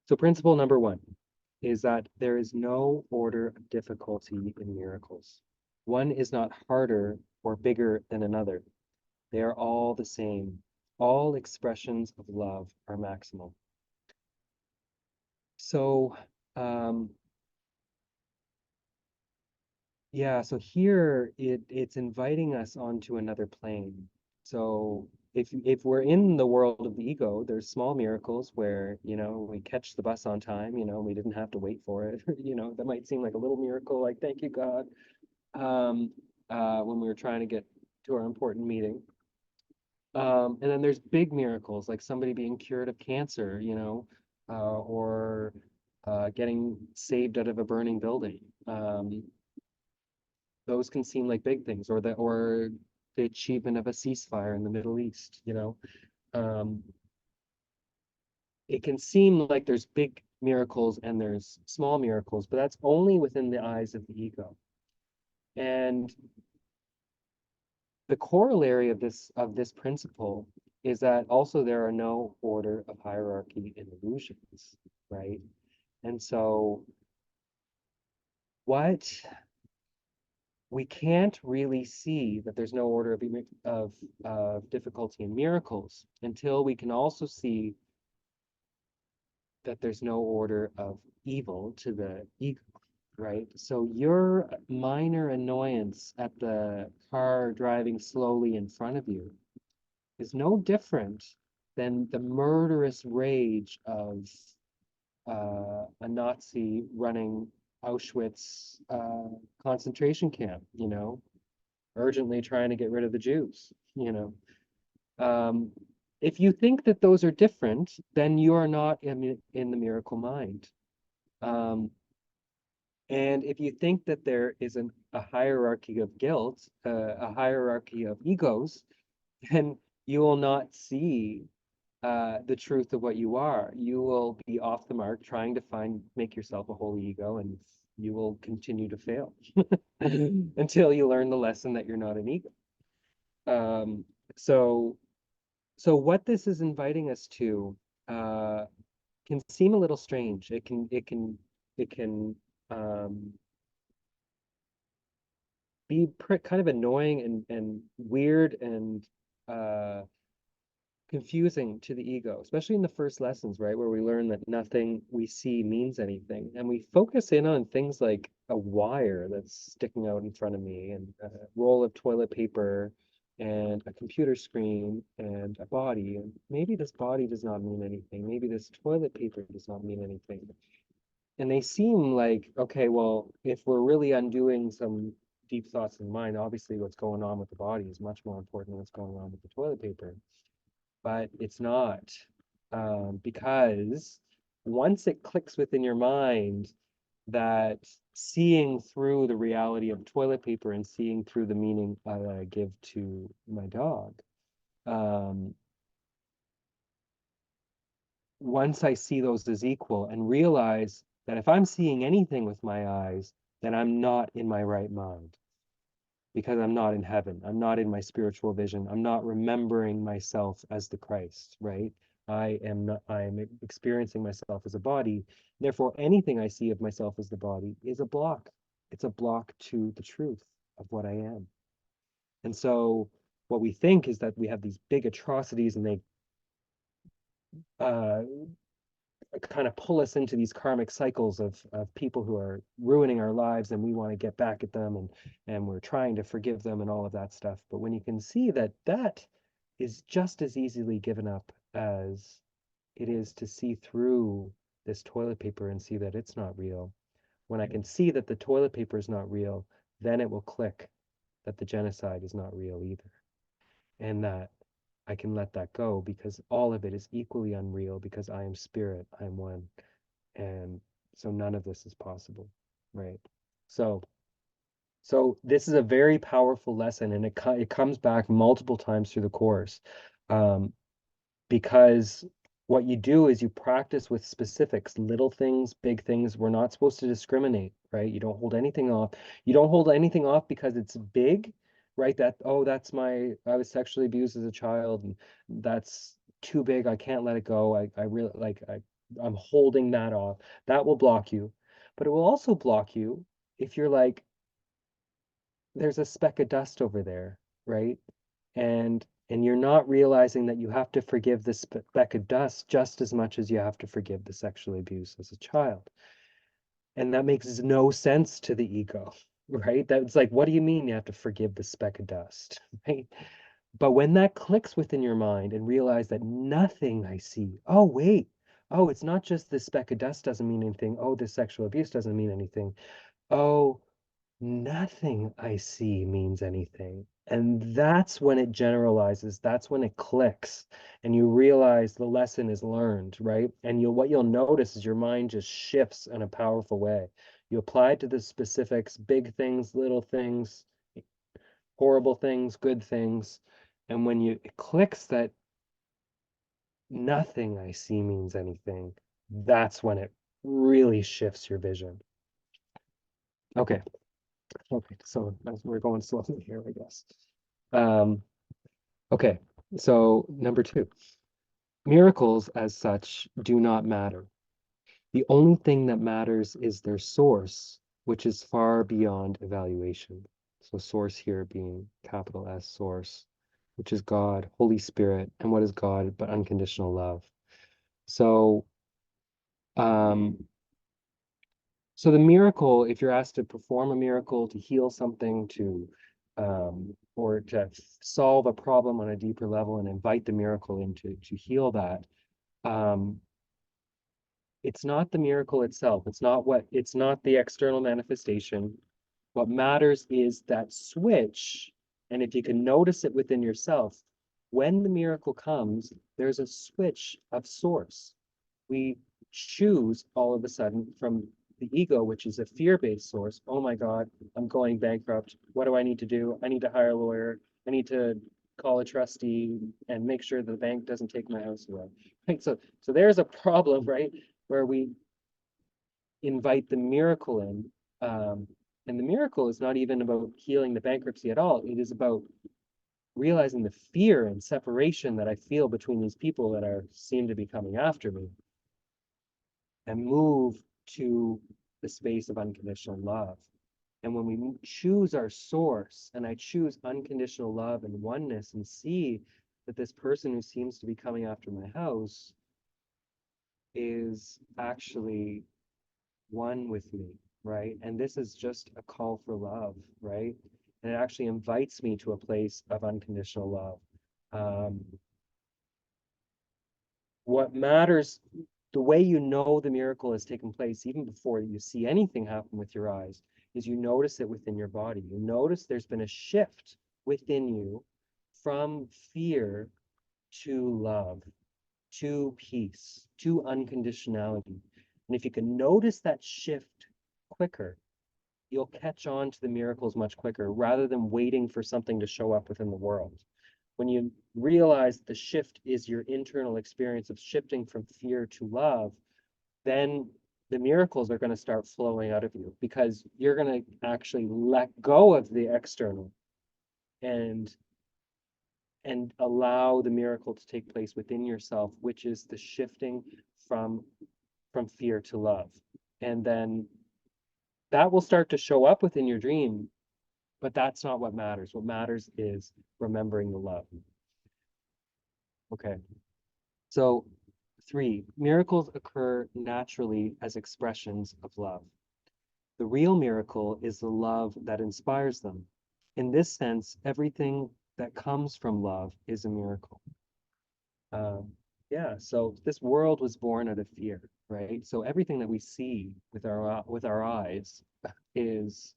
so principle number one is that there is no order of difficulty in miracles. One is not harder or bigger than another. They are all the same. All expressions of love are maximal. So, um, yeah, so here it's inviting us onto another plane. So if we're in the world of the ego, there's small miracles where, we catch the bus on time, we didn't have to wait for it. That might seem like a little miracle, like thank you, God, um, when we were trying to get to our important meeting. And then there's big miracles, like somebody being cured of cancer, or getting saved out of a burning building. Those can seem like big things, or the achievement of a ceasefire in the Middle East, Um, it can seem like there's big miracles and there's small miracles, but that's only within the eyes of the ego. And the corollary of this principle is that also there are no order of hierarchy in illusions, right? And so what we can't really see that there's no order of difficulty in miracles until we can also see that there's no order of evil to the ego, right? So your minor annoyance at the car driving slowly in front of you is no different than the murderous rage of a Nazi running Auschwitz concentration camp, urgently trying to get rid of the Jews. Um, if you think that those are different, then you are not in the miracle mind. Um, and if you think that there is a hierarchy of guilt, a hierarchy of egos, then you will not see the truth of what you are. You will be off the mark trying to make yourself a holy ego, and you will continue to fail until you learn the lesson that you're not an ego. Um, so, so what this is inviting us to uh, can seem a little strange. It can be kind of annoying and weird and uh, confusing to the ego, especially in the first lessons, right? Where we learn that nothing we see means anything. And we focus in on things like a wire that's sticking out in front of me and a roll of toilet paper and a computer screen and a body. And maybe this body does not mean anything. Maybe this toilet paper does not mean anything. And they seem like, okay, well, if we're really undoing some deep thoughts in the mind, obviously what's going on with the body is much more important than what's going on with the toilet paper, but it's not, because once it clicks within your mind that seeing through the reality of toilet paper and seeing through the meaning that I give to my dog, um, once I see those as equal and realize that if I'm seeing anything with my eyes, then I'm not in my right mind because I'm not in heaven. I'm not in my spiritual vision. I'm not remembering myself as the Christ, right? I am not, I am experiencing myself as a body. Therefore, anything I see of myself as the body is a block. It's a block to the truth of what I am. And so what we think is that we have these big atrocities and they uh, kind of pull us into these karmic cycles of people who are ruining our lives and we want to get back at them and we're trying to forgive them and all of that stuff. But when you can see that that is just as easily given up as it is to see through this toilet paper and see that it's not real. When I can see that the toilet paper is not real, then it will click that the genocide is not real either. And that I can let that go because all of it is equally unreal because I am spirit, I am one. And so none of this is possible, right? So this is a very powerful lesson, and it comes back multiple times through the course, um, because what you do is you practice with specifics, little things, big things. We're not supposed to discriminate, right? You don't hold anything off. You don't hold anything off because it's big, right? That, oh, I was sexually abused as a child, and that's too big. I can't let it go. I really like, I'm holding that off. That will block you. But it will also block you if you're like, there's a speck of dust over there, right? And you're not realizing that you have to forgive the speck of dust just as much as you have to forgive the sexual abuse as a child. And that makes no sense to the ego, right? That's like, what do you mean you have to forgive the speck of dust, right? But when that clicks within your mind and realize that nothing I see, oh, wait, oh, it's not just this speck of dust doesn't mean anything. Oh, this sexual abuse doesn't mean anything. Oh, nothing I see means anything. And that's when it generalizes, that's when it clicks, and you realize the lesson is learned, right? And what you'll notice is your mind just shifts in a powerful way. You apply it to the specifics, big things, little things, horrible things, good things. And when it clicks that nothing I see means anything, that's when it really shifts your vision. Okay. Okay, so we're going slowly here, I guess. Um, okay, so number two, miracles as such do not matter. The only thing that matters is their source, which is far beyond evaluation. So source here being capital S source, which is God, Holy Spirit, and what is God but unconditional love. So um, So the miracle, if you're asked to perform a miracle, to heal something, or to solve a problem on a deeper level and invite the miracle in to heal that, um, it's not the miracle itself. It's not the external manifestation. What matters is that switch. And if you can notice it within yourself, when the miracle comes, there's a switch of source. We choose all of a sudden from the ego, which is a fear-based source. Oh my God, I'm going bankrupt. What do I need to do? I need to hire a lawyer. I need to call a trustee and make sure the bank doesn't take my house away. Right? So there's a problem, right? Where we invite the miracle in. And the miracle is not even about healing the bankruptcy at all. It is about realizing the fear and separation that I feel between these people that seem to be coming after me, and move to the space of unconditional love. And when we choose our source, and I choose unconditional love and oneness, and see that this person who seems to be coming after my house is actually one with me, right? And this is just a call for love, right? And it actually invites me to a place of unconditional love. What matters, the way you know the miracle has taken place, even before you see anything happen with your eyes, is you notice it within your body. You notice there's been a shift within you from fear to love, to peace, to unconditionality. And if you can notice that shift quicker, you'll catch on to the miracles much quicker rather than waiting for something to show up within the world. When you realize the shift is your internal experience of shifting from fear to love, then the miracles are going to start flowing out of you, because you're going to actually let go of the external and allow the miracle to take place within yourself, which is the shifting from fear to love. And then that will start to show up within your dream, but that's not what matters. What matters is remembering the love. Okay. So 3, miracles occur naturally as expressions of love. The real miracle is the love that inspires them. In this sense, everything that comes from love is a miracle. Yeah, so this world was born out of fear, right? So everything that we see with our eyes is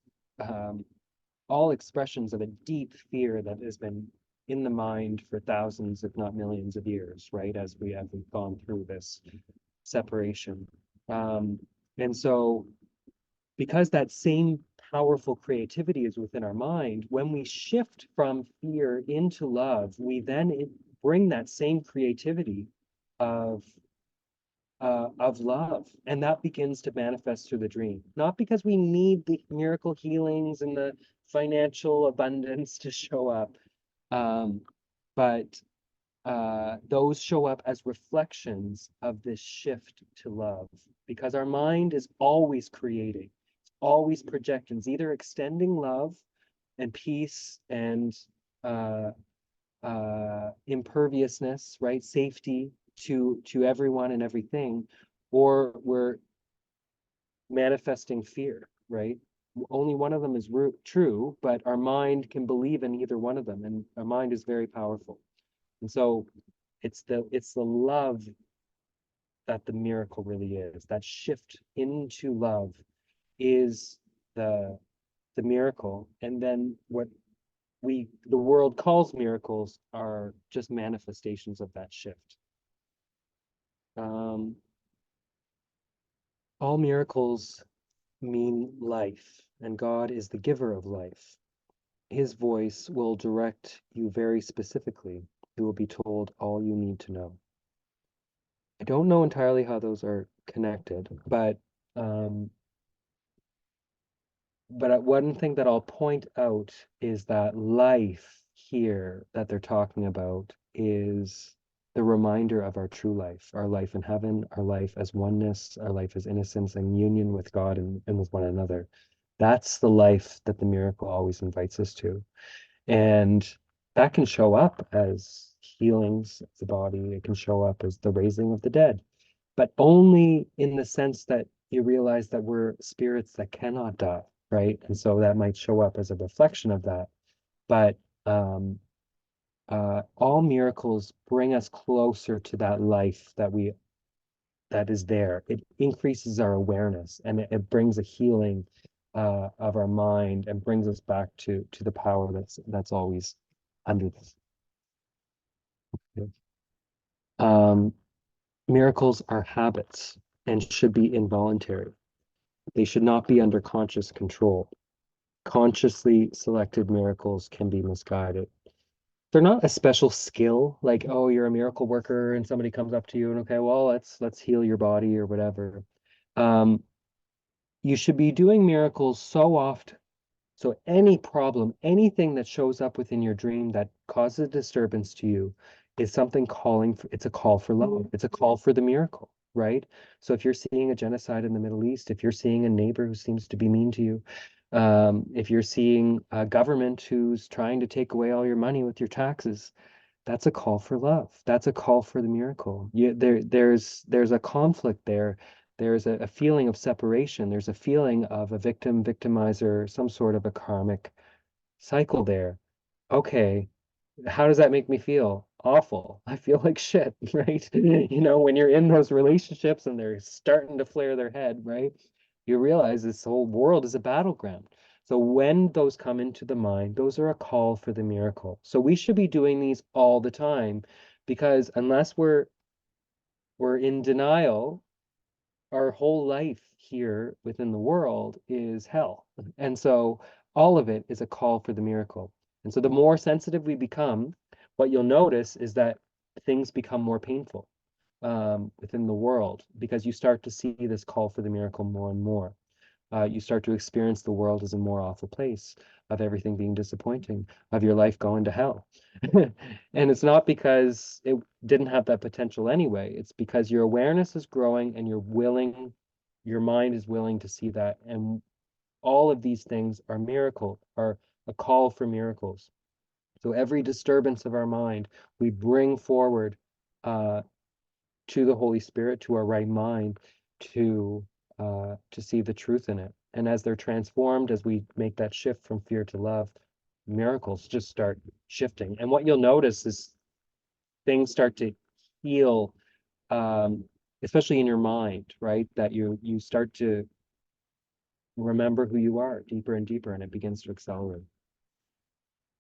all expressions of a deep fear that has been in the mind for thousands, if not millions of years, right? As we have gone through this separation. And so because that same powerful creativity is within our mind, when we shift from fear into love, we then bring that same creativity of love, and that begins to manifest through the dream. Not because we need the miracle healings and the financial abundance to show up, but those show up as reflections of this shift to love, because our mind is always creating, always projecting, it's either extending love and peace and uh, imperviousness, right, safety to everyone and everything, or we're manifesting fear, right? Only one of them is true, but our mind can believe in either one of them, and our mind is very powerful. And so it's the love that the miracle really is. That shift into love is the miracle. And then what the world calls miracles are just manifestations of that shift. Um, all miracles mean life, and God is the giver of life. His voice will direct you very specifically. You will be told all you need to know. I don't know entirely how those are connected, um, but one thing that I'll point out is that life here that they're talking about is the reminder of our true life, our life in heaven, our life as oneness, our life as innocence and union with God and with one another. That's the life that the miracle always invites us to. And that can show up as healings of the body. It can show up as the raising of the dead, but only in the sense that you realize that we're spirits that cannot die, right? And so that might show up as a reflection of that. But all miracles bring us closer to that life that is there. It increases our awareness, and it brings a healing of our mind and brings us back to the power that's always under this. Um, Miracles are habits and should be involuntary. They should not be under conscious control. Consciously selected miracles can be misguided. They're not a special skill, like, oh, you're a miracle worker and somebody comes up to you and okay, well, let's heal your body or whatever. Um, you should be doing miracles so often. So any problem, anything that shows up within your dream that causes a disturbance to you is something calling for, it's a call for love. It's a call for the miracle, right? So if you're seeing a genocide in the Middle East, if you're seeing a neighbor who seems to be mean to you, if you're seeing a government who's trying to take away all your money with your taxes, that's a call for love. That's a call for the miracle. There's a conflict there. There's a feeling of separation. There's a feeling of a victim, victimizer, some sort of a karmic cycle there. Okay, how does that make me feel? Awful. I feel like shit, right? When you're in those relationships and they're starting to flare their head, right? You realize this whole world is a battleground. So when those come into the mind, those are a call for the miracle. So we should be doing these all the time, because unless we're in denial, our whole life here within the world is hell. And so all of it is a call for the miracle. And so the more sensitive we become, what you'll notice is that things become more painful within the world, because you start to see this call for the miracle more and more. You start to experience the world as a more awful place, of everything being disappointing, of your life going to hell. And it's not because it didn't have that potential anyway. It's because your awareness is growing and your mind is willing to see that. And all of these things are a call for miracles. So every disturbance of our mind, we bring forward uh, to the Holy Spirit, to our right mind, to see the truth in it. And as they're transformed, as we make that shift from fear to love, miracles just start shifting. And what you'll notice is things start to heal, um, especially in your mind, right? That you start to remember who you are deeper and deeper, and it begins to accelerate.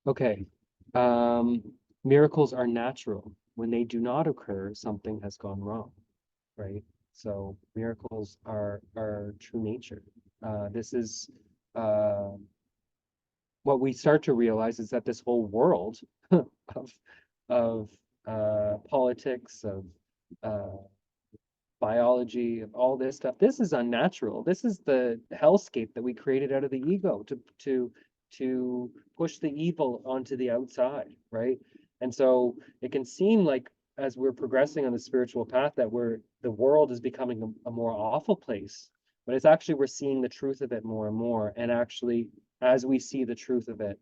Okay. Um, Miracles are natural. When they do not occur, something has gone wrong, right? So miracles are true nature. This is uh, what we start to realize is that this whole world of of politics, of uh, biology, of all this stuff, this is unnatural. This is the hellscape that we created out of the ego to push the evil onto the outside, right? And so it can seem like as we're progressing on the spiritual path that the world is becoming a more awful place, but it's actually we're seeing the truth of it more and more. And actually, as we see the truth of it,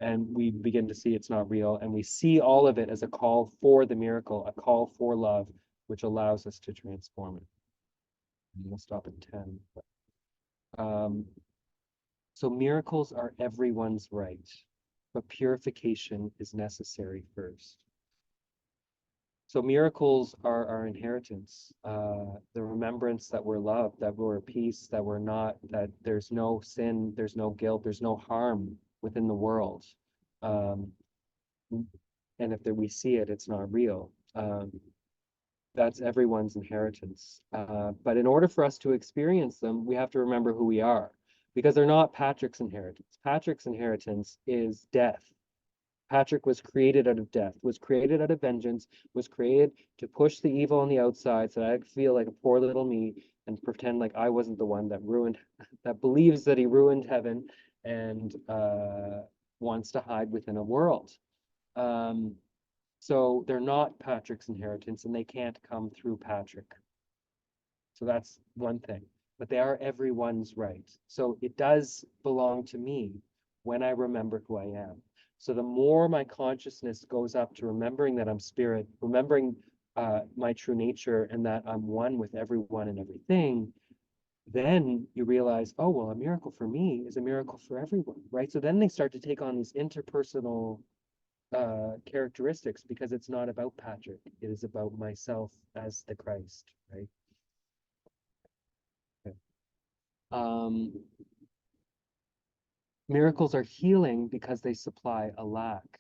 and we begin to see it's not real, and we see all of it as a call for the miracle, a call for love, which allows us to transform it. And we'll stop at 10. So miracles are everyone's right, but purification is necessary first. So miracles are our inheritance, the remembrance that we're loved, that we're at peace, that we're not, that there's no sin, there's no guilt, there's no harm within the world. And if we see it, it's not real. That's everyone's inheritance. But in order for us to experience them, we have to remember who we are, because they're not Patrick's inheritance. Patrick's inheritance is death. Patrick was created out of death, was created out of vengeance, was created to push the evil on the outside so that I could feel like a poor little me and pretend like I wasn't the one that that believes that he ruined heaven and wants to hide within a world. So they're not Patrick's inheritance and they can't come through Patrick. So that's one thing, but they are everyone's right. So it does belong to me when I remember who I am. So the more my consciousness goes up to remembering that I'm spirit, remembering my true nature and that I'm one with everyone and everything, then you realize, oh, well, a miracle for me is a miracle for everyone, right? So then they start to take on these interpersonal characteristics because it's not about Patrick. It is about myself as the Christ, right? Okay. Miracles are healing because they supply a lack.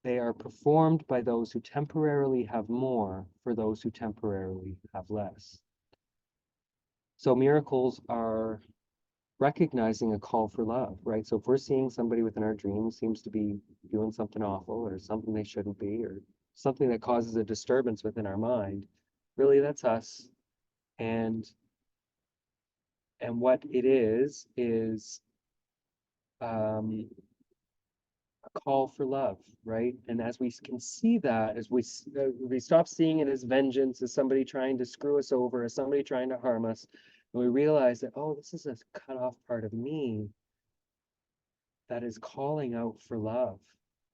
They are performed by those who temporarily have more for those who temporarily have less. So miracles are recognizing a call for love, right? So if we're seeing somebody within our dreams seems to be doing something awful or something they shouldn't be or something that causes a disturbance within our mind, really that's us. And what it is a call for love, right? And as we can see that, as we stop seeing it as vengeance, as somebody trying to screw us over, as somebody trying to harm us, and we realize that, oh, this is a cut off part of me that is calling out for love,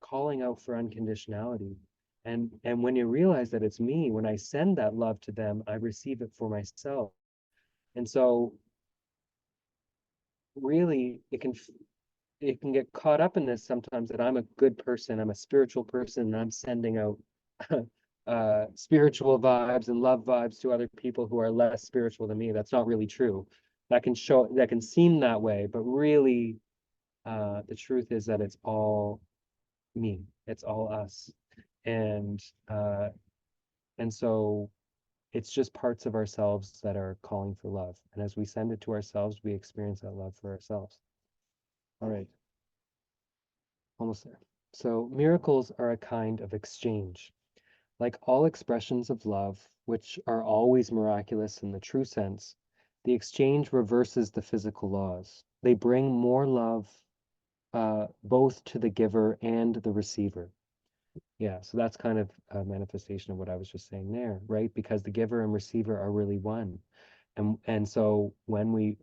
calling out for unconditionality. And when you realize that it's me, when I send that love to them, I receive it for myself. And so really it can get caught up in this sometimes that I'm a good person, I'm a spiritual person, and I'm sending out spiritual vibes and love vibes to other people who are less spiritual than me. That's not really true. That can seem that way, but really the truth is that it's all me. It's all us. And so it's just parts of ourselves that are calling for love. And as we send it to ourselves, we experience that love for ourselves. All right. Almost there. So miracles are a kind of exchange. Like all expressions of love, which are always miraculous in the true sense, the exchange reverses the physical laws. They bring more love both to the giver and the receiver. Yeah, so that's kind of a manifestation of what I was just saying there, right? Because the giver and receiver are really one. And so when we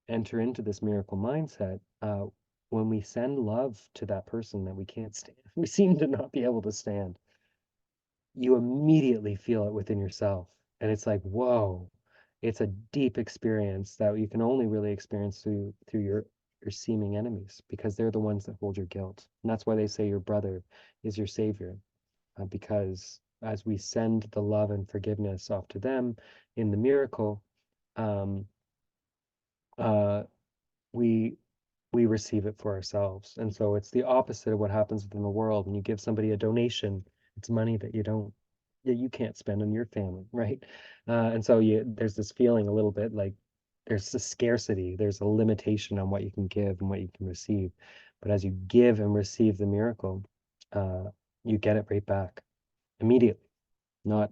enter into this miracle mindset, when we send love to that person that we can't stand, we seem to not be able to stand, you immediately feel it within yourself. And it's like, whoa, it's a deep experience that you can only really experience through your seeming enemies, because they're the ones that hold your guilt. And that's why they say your brother is your savior, because as we send the love and forgiveness off to them in the miracle, um, we receive it for ourselves. And so it's the opposite of what happens within the world. When you give somebody a donation, it's money that you can't spend on your family, right? And so there's this feeling a little bit like there's a scarcity, there's a limitation on what you can give and what you can receive. But as you give and receive the miracle, you get it right back immediately, not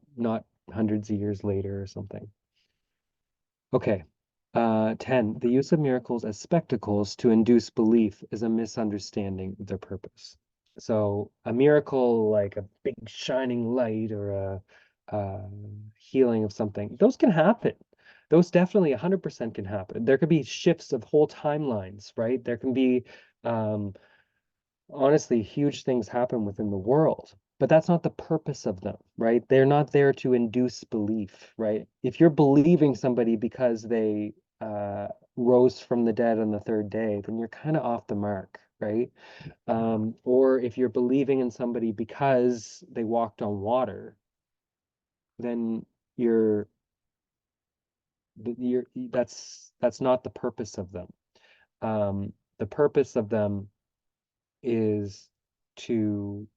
hundreds of years later or something. Okay. 10. The use of miracles as spectacles to induce belief is a misunderstanding of their purpose. So a miracle, like a big shining light or a healing of something, those can happen. Those definitely 100% can happen. There could be shifts of whole timelines, right? There can be, um, honestly, huge things happen within the world, but that's not the purpose of them, right? They're not there to induce belief, right? If you're believing somebody because they rose from the dead on the third day, then you're kind of off the mark, right? Or if you're believing in somebody because they walked on water, then you're you're that's not the purpose of them. The purpose of them is to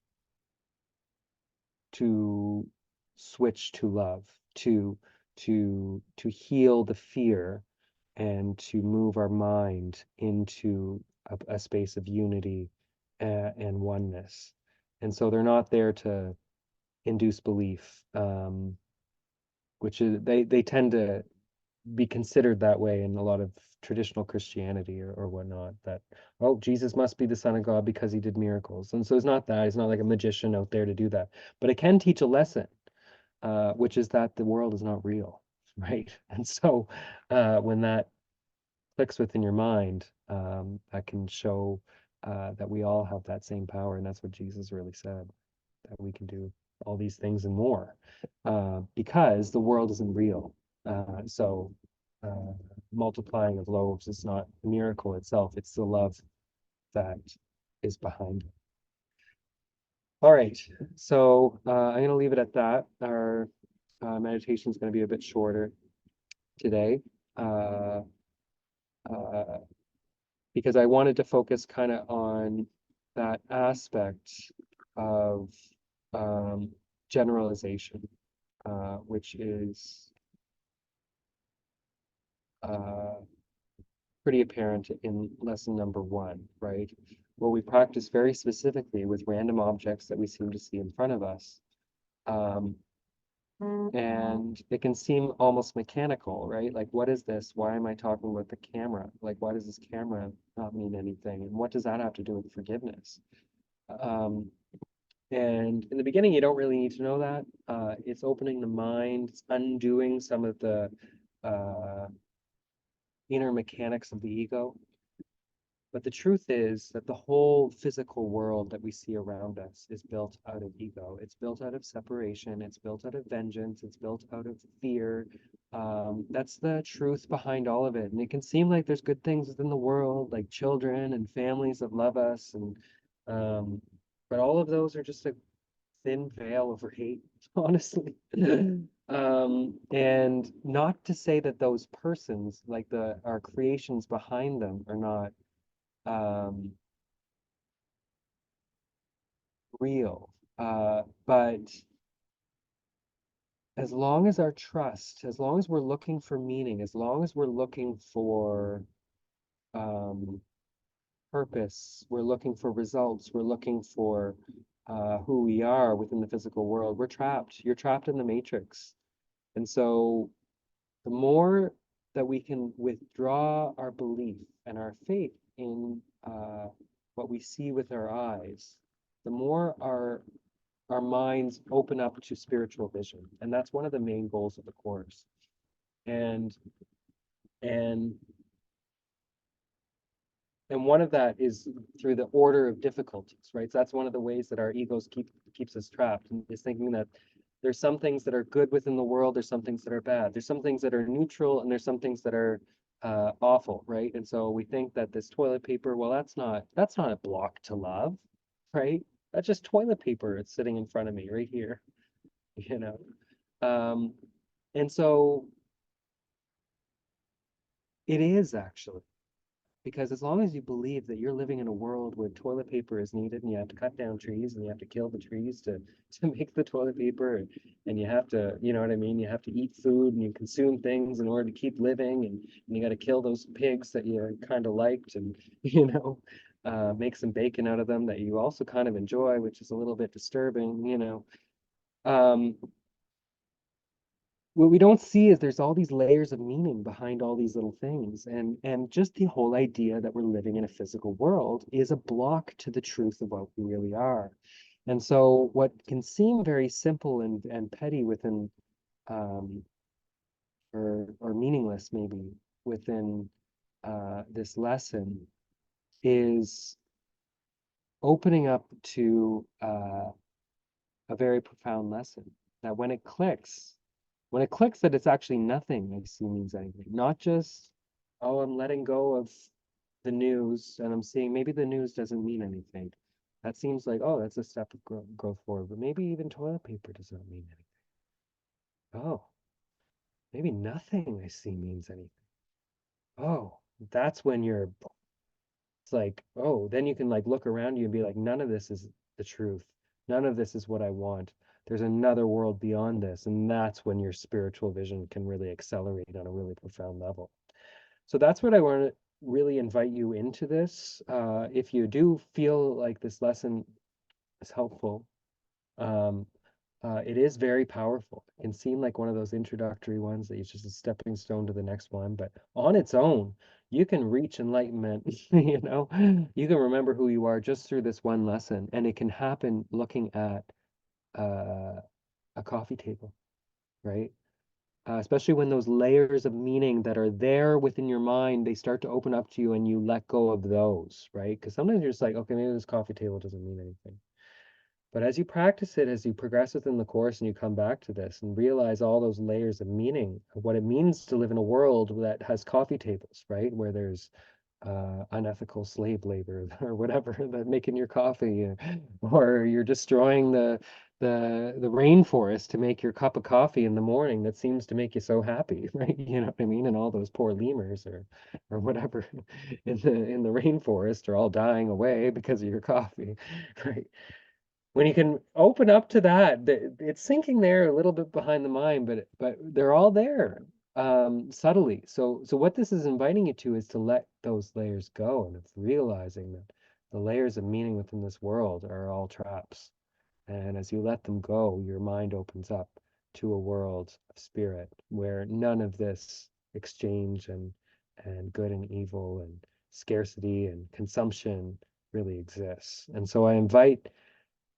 to switch to love, to heal the fear and to move our mind into a space of unity and oneness. And so they're not there to induce belief, which is they tend to be considered that way in a lot of traditional Christianity or whatnot, that, oh, Jesus must be the Son of God because he did miracles. And so it's not that, he's not like a magician out there to do that. But it can teach a lesson, which is that the world is not real, right? And so when that clicks within your mind, that can show that we all have that same power. And that's what Jesus really said, that we can do all these things and more, because the world isn't real. So multiplying of loaves is not a miracle itself, it's the love that is behind it. All right, so I'm going to leave it at that. Our meditation is going to be a bit shorter today, uh, uh, because I wanted to focus kind of on that aspect of um, generalization, which is uh, pretty apparent in lesson number one, right? Where we practice very specifically with random objects that we seem to see in front of us. Um, and it can seem almost mechanical, right? Like, what is this? Why am I talking about the camera? Like, why does this camera not mean anything? And what does that have to do with forgiveness? Um, and in the beginning, you don't really need to know that. It's opening the mind, it's undoing some of the uh, inner mechanics of the ego. But the truth is that the whole physical world that we see around us is built out of ego. It's built out of separation. It's built out of vengeance. It's built out of fear. That's the truth behind all of it. And it can seem like there's good things within the world, like children and families that love us, and um, but all of those are just a thin veil over hate, honestly. And not to say that those persons, like our creations behind them, are not um, real. But as long as our trust, as long as we're looking for meaning, as long as we're looking for um, purpose, we're looking for results, we're looking for who we are within the physical world, we're trapped. You're trapped in the matrix. And so the more that we can withdraw our belief and our faith in what we see with our eyes, the more our minds open up to spiritual vision. And that's one of the main goals of the course. And and and one of that is through the order of difficulties, right? So that's one of the ways that our egos keeps us trapped, and is thinking that there's some things that are good within the world, there's some things that are bad, there's some things that are neutral, and there's some things that are awful, right? And so we think that this toilet paper, well, that's not a block to love, right? That's just toilet paper. It's sitting in front of me right here, you know. Um, and so it is actually, because as long as you believe that you're living in a world where toilet paper is needed and you have to cut down trees and you have to kill the trees to make the toilet paper, and you have to, you know what I mean? You have to eat food and you consume things in order to keep living, and you got to kill those pigs that you kind of liked, and, make some bacon out of them that you also kind of enjoy, which is a little bit disturbing, Um, what we don't see is there's all these layers of meaning behind all these little things. And just the whole idea that we're living in a physical world is a block to the truth of what we really are. And so what can seem very simple and petty within um, or meaningless maybe within this lesson is opening up to a very profound lesson that when it clicks that it's actually nothing I see means anything, not just, oh, I'm letting go of the news and I'm seeing maybe the news doesn't mean anything. That seems like, oh, that's a step of growth forward, but maybe even toilet paper does not mean anything. Oh, maybe nothing I see means anything. Oh, that's when it's like, oh, then you can like look around you and be like, none of this is the truth. None of this is what I want. There's another world beyond this. And that's when your spiritual vision can really accelerate on a really profound level. So that's what I want to really invite you into this. If you do feel like this lesson is helpful, um, it is very powerful. It can seem like one of those introductory ones that is just a stepping stone to the next one, but on its own, you can reach enlightenment, you know, you can remember who you are just through this one lesson, and it can happen looking at a coffee table, right? Especially when those layers of meaning that are there within your mind, they start to open up to you and you let go of those, right? Because sometimes you're just like, okay, maybe this coffee table doesn't mean anything. But as you practice it, as you progress within the course and you come back to this and realize all those layers of meaning of what it means to live in a world that has coffee tables, right? Where there's unethical slave labor or whatever that making your coffee, or you're destroying the rainforest to make your cup of coffee in the morning that seems to make you so happy, right? You know what I mean? And all those poor lemurs or whatever in the rainforest are all dying away because of your coffee, right? When you can open up to that, it's sinking there a little bit behind the mind, but they're all there subtly. So what this is inviting you to is to let those layers go and of realizing that the layers of meaning within this world are all traps. And as you let them go, your mind opens up to a world of spirit where none of this exchange and good and evil and scarcity and consumption really exists. And so I invite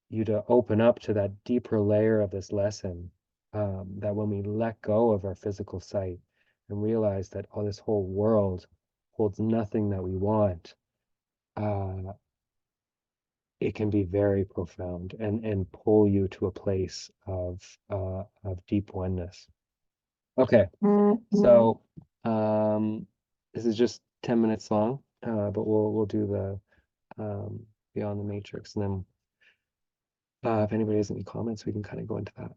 you to open up to that deeper layer of this lesson, that when we let go of our physical sight and realize that, oh, this whole world holds nothing that we want, uh, it can be very profound and pull you to a place of deep oneness. Okay, so this is just 10 minutes long, but we'll do the Beyond the Matrix, and then if anybody has any comments, we can kind of go into that.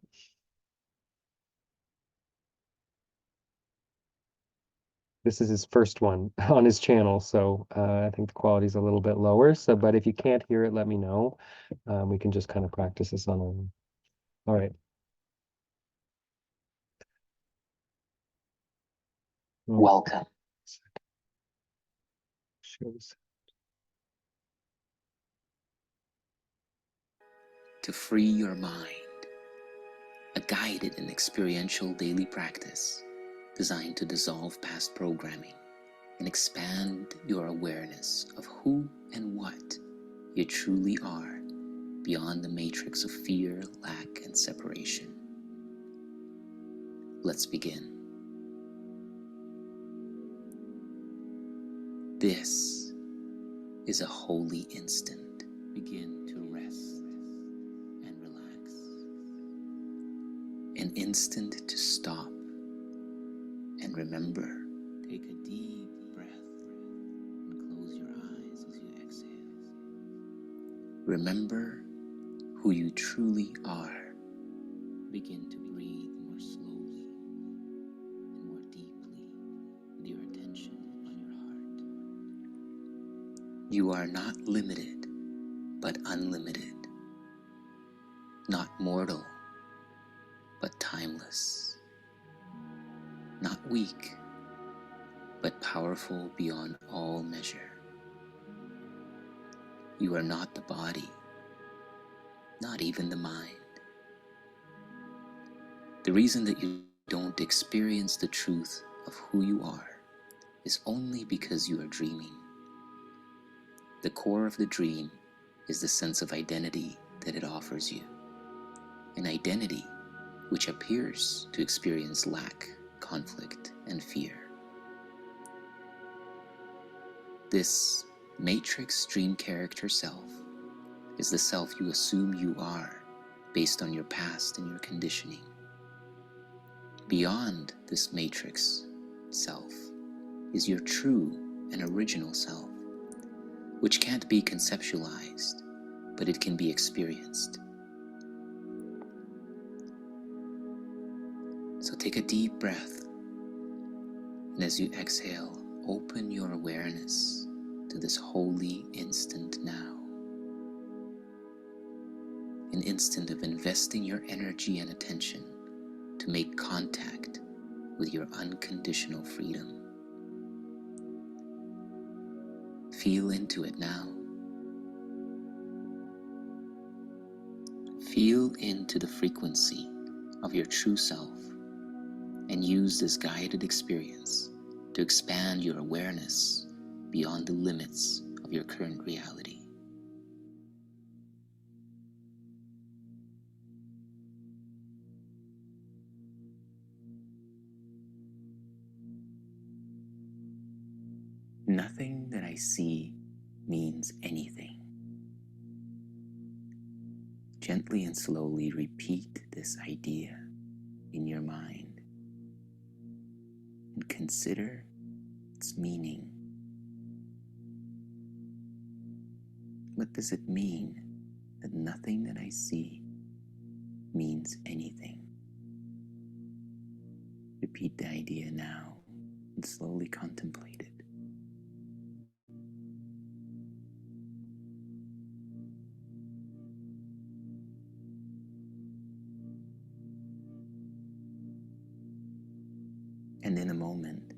This is his first one on his channel, so I think the quality is a little bit lower. So, but if you can't hear it, let me know. We can just kind of practice this on our own. All right. Welcome. Shows. To free your mind, a guided and experiential daily practice designed to dissolve past programming and expand your awareness of who and what you truly are beyond the matrix of fear, lack, and separation. Let's begin. This is a holy instant. Begin to rest and relax. An instant to stop and remember. Take a deep breath and close your eyes as you exhale. Remember who you truly are. Begin to breathe more slowly and more deeply with your attention on your heart. You are not limited, but unlimited. Not mortal, but timeless. Not weak, but powerful beyond all measure. You are not the body, not even the mind. The reason that you don't experience the truth of who you are is only because you are dreaming. The core of the dream is the sense of identity that it offers you, an identity which appears to experience lack, conflict, and fear. This matrix dream character self is the self you assume you are based on your past and your conditioning. Beyond this matrix self is your true and original self, which can't be conceptualized, but it can be experienced. So take a deep breath, and as you exhale, open your awareness to this holy instant now. An instant of investing your energy and attention to make contact with your unconditional freedom. Feel into it now. Feel into the frequency of your true self and use this guided experience to expand your awareness beyond the limits of your current reality. Nothing that I see means anything. Gently and slowly repeat this idea in your mind and consider its meaning. What does it mean that nothing that I see means anything? Repeat the idea now and slowly contemplate it. And in a moment,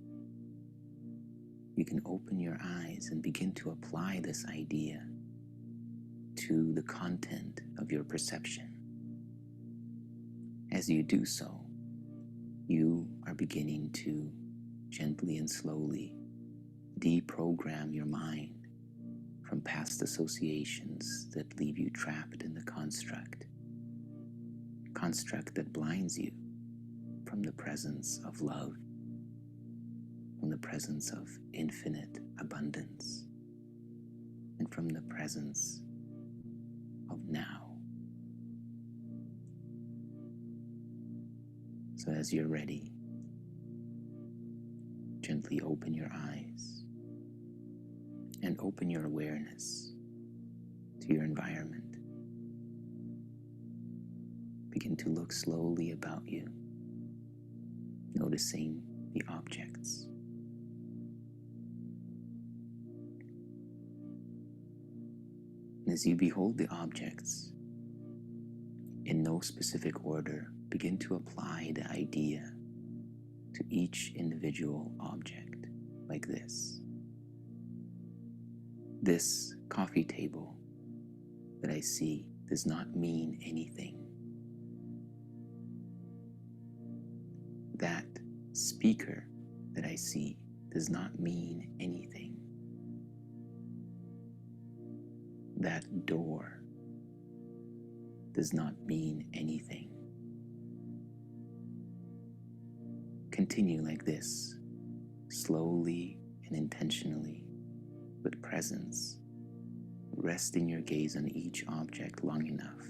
you can open your eyes and begin to apply this idea to the content of your perception. As you do so, you are beginning to gently and slowly deprogram your mind from past associations that leave you trapped in the construct that blinds you from the presence of love, from the presence of infinite abundance, and from the presence of now. So as you're ready, gently open your eyes and open your awareness to your environment. Begin to look slowly about you, noticing the objects. And as you behold the objects, in no specific order, begin to apply the idea to each individual object like this. This coffee table that I see does not mean anything. That speaker that I see does not mean anything. That door does not mean anything. Continue like this, slowly and intentionally, with presence, resting your gaze on each object long enough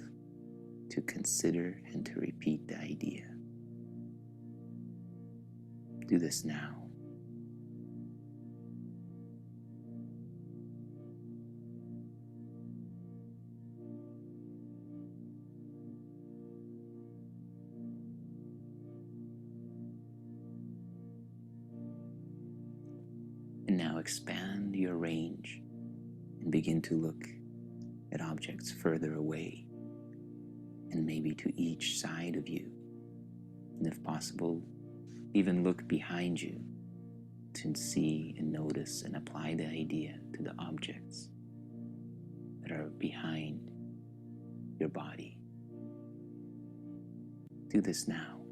to consider and to repeat the idea. Do this now. And now expand your range and begin to look at objects further away and maybe to each side of you. And if possible, even look behind you to see and notice and apply the idea to the objects that are behind your body. Do this now.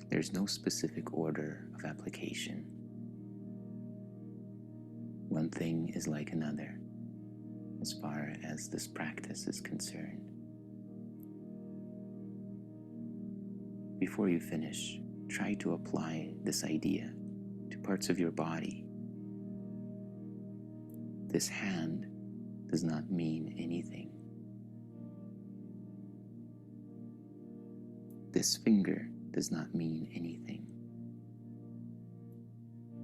There's no specific order of application. One thing is like another as far as this practice is concerned. Before you finish, try to apply this idea to parts of your body. This hand does not mean anything. This finger does not mean anything.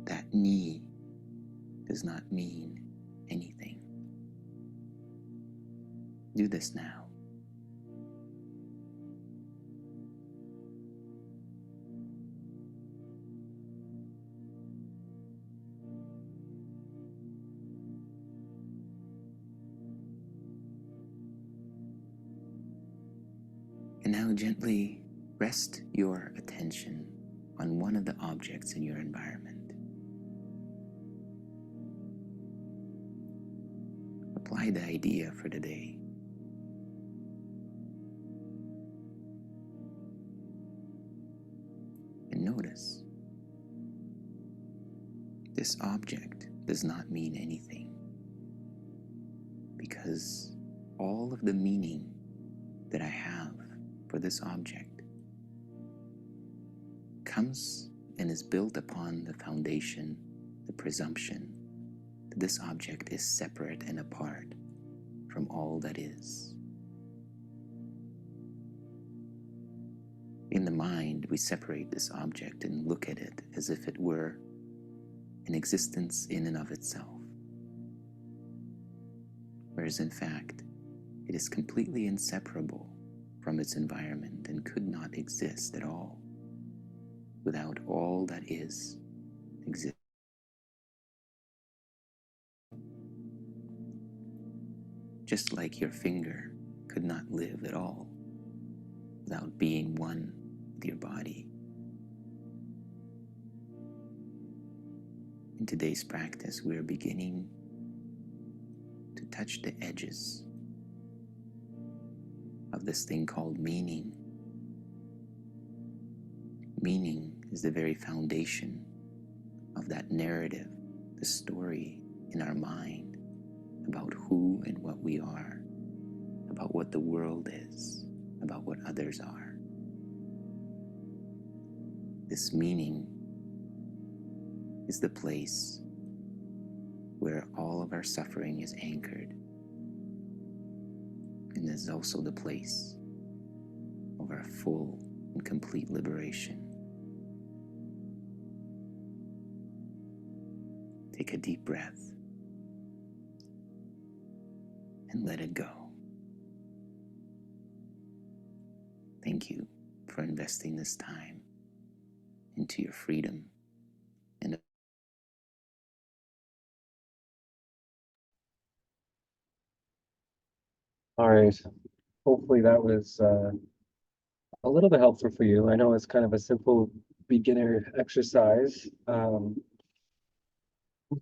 That knee does not mean anything. Do this now. And now gently rest your attention on one of the objects in your environment. Apply the idea for today. And notice, this object does not mean anything, because all of the meaning that I have for this object comes and is built upon the foundation, the presumption that this object is separate and apart from all that is. In the mind, we separate this object and look at it as if it were an existence in and of itself, whereas in fact, it is completely inseparable from its environment and could not exist at all without all that is exist. Just like your finger could not live at all without being one with your body. In today's practice, we are beginning to touch the edges of this thing called meaning. Meaning is the very foundation of that narrative, the story in our mind about who and what we are, about what the world is, about what others are. This meaning is the place where all of our suffering is anchored, and is also the place of our full and complete liberation. Take a deep breath and let it go. Thank you for investing this time into your freedom and All right. Hopefully that was a little bit helpful for you. I know it's kind of a simple beginner exercise,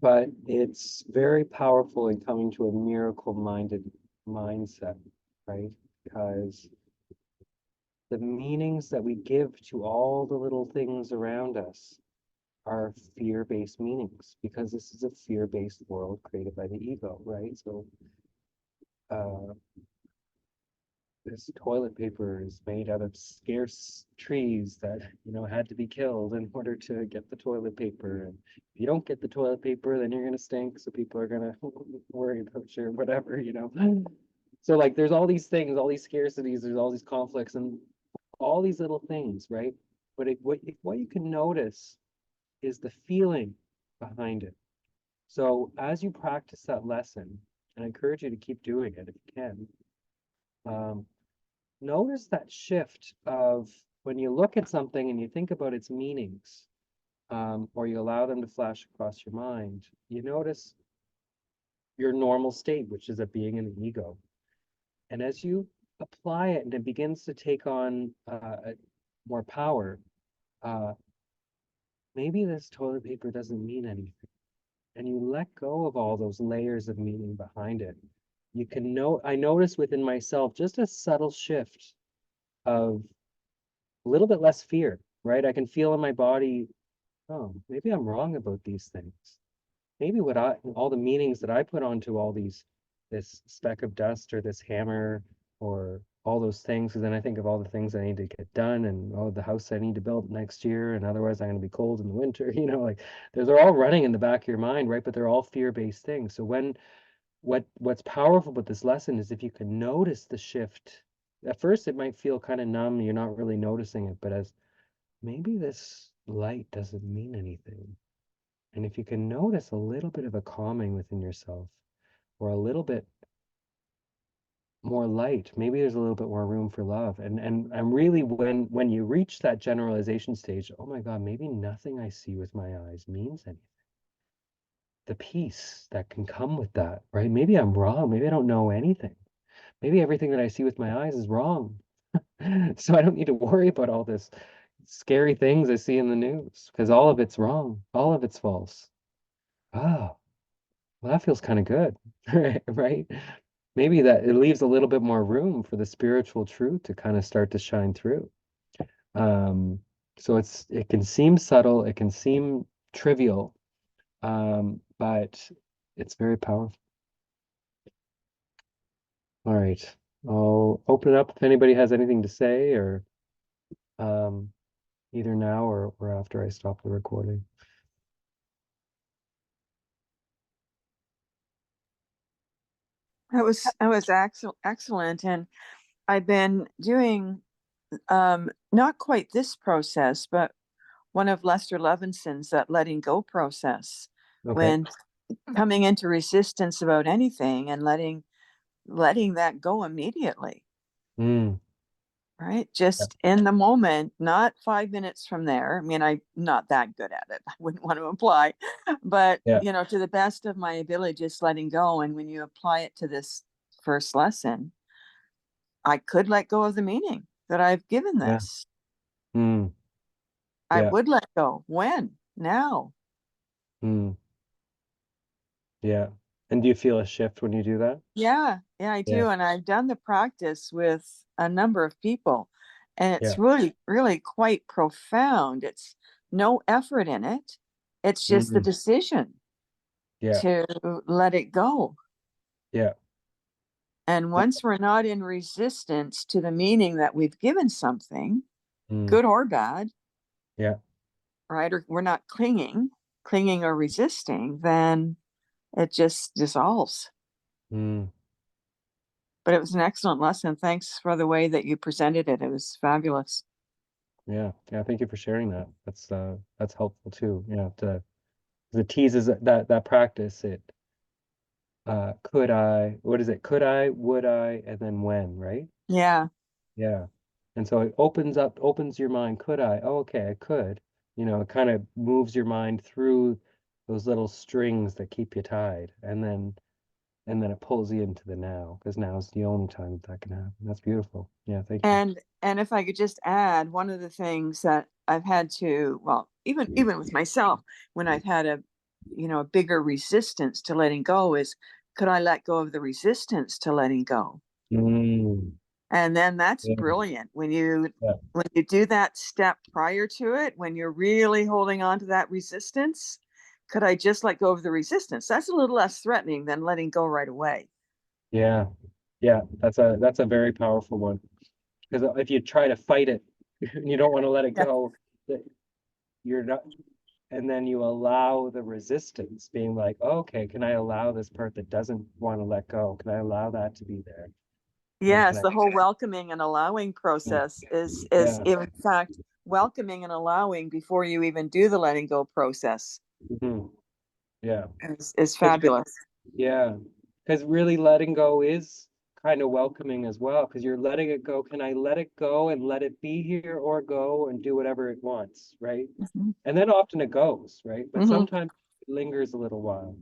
but it's very powerful in coming to a miracle-minded mindset, right? Because the meanings that we give to all the little things around us are fear-based meanings, because this is a fear-based world created by the ego, right? So this toilet paper is made out of scarce trees that, had to be killed in order to get the toilet paper. And if you don't get the toilet paper, then you're going to stink. So people are going to worry about you or whatever, So like there's all these things, all these scarcities, there's all these conflicts and all these little things, right? But what you can notice is the feeling behind it. So as you practice that lesson, and I encourage you to keep doing it if you can, notice that shift of when you look at something and you think about its meanings, or you allow them to flash across your mind, you notice your normal state, which is a being in the ego. And as you apply it and it begins to take on more power, maybe this toilet paper doesn't mean anything. And you let go of all those layers of meaning behind it. You can know, I notice within myself just a subtle shift of a little bit less fear, right? I can feel in my body, oh, maybe I'm wrong about these things. Maybe all the meanings that I put onto all this speck of dust or this hammer or all those things, because then I think of all the things I need to get done and oh, the house I need to build next year, and otherwise I'm going to be cold in the winter, like they're all running in the back of your mind, right? But they're all fear-based things. So what's powerful about this lesson is if you can notice the shift. At first it might feel kind of numb, you're not really noticing it, but as maybe this light doesn't mean anything. And if you can notice a little bit of a calming within yourself, or a little bit more light, maybe there's a little bit more room for love. And really when you reach that generalization stage, oh my God, maybe nothing I see with my eyes means anything. The peace that can come with that, right? Maybe I'm wrong. Maybe I don't know anything. Maybe everything that I see with my eyes is wrong. So I don't need to worry about all this scary things I see in the news because all of it's wrong. All of it's false. Oh, well, that feels kind of good, right? Maybe that it leaves a little bit more room for the spiritual truth to kind of start to shine through. Um, so it can seem subtle, it can seem trivial, but it's very powerful. All right, I'll open it up if anybody has anything to say, or um, either now or after I stop the recording. That was excellent, and I've been doing not quite this process, but one of Lester Levinson's, that letting go process, Okay. when coming into resistance about anything and letting that go immediately, Mm, right? yeah, Just in the moment, not 5 minutes from there. I mean, I'm not that good at it. I wouldn't want to imply, but yeah, to the best of my ability, just letting go. And when you apply it to this first lesson, I could let go of the meaning that I've given yeah, this. mm, I yeah, would let go. When? Now. mm, yeah. And do you feel a shift when you do that? Yeah, I Yeah, do. And I've done the practice with a number of people, and yeah, it's really, really quite profound. It's no effort in it. It's just the mm, decision yeah, to let it go. yeah, And no, once we're not in resistance to the meaning that we've given something, mm, good or bad, yeah, right? Or we're not clinging or resisting, then it just dissolves. mm. But it was an excellent lesson. Thanks for the way that you presented it. It was fabulous. Yeah, yeah. Thank you for sharing that. That's helpful too. The teases that practice it. Could I? What is it? Could I? Would I? And then when? Right? Yeah. Yeah. And so it opens your mind. Could I? Oh, okay, I could. It kind of moves your mind through those little strings that keep you tied, and then it pulls you into the now, because now is the only time that can happen. That's beautiful. Yeah, thank you. And if I could just add, one of the things that I've had to, well, even with myself, when I've had a bigger resistance to letting go, is could I let go of the resistance to letting go? Mm, And then that's yeah, brilliant yeah, when you do that step prior to it, when you're really holding on to that resistance. Could I just let go of the resistance? That's a little less threatening than letting go right away. yeah, yeah. That's a very powerful one. Because if you try to fight it and you don't want to let it Yeah. go, that you're not, and then you allow the resistance, being like, oh, okay, can I allow this part that doesn't want to let go? Can I allow that to be there? And then can Yes, I? the whole welcoming and allowing process is Yeah. in fact welcoming and allowing before you even do the letting go process Mhm. Yeah. is Because fabulous. yeah, because really letting go is kind of welcoming as well. Because you're letting it go. Can I let it go and let it be here or go and do whatever it wants, right? Mhm, And then often it goes, right? But mhm, sometimes it lingers a little while,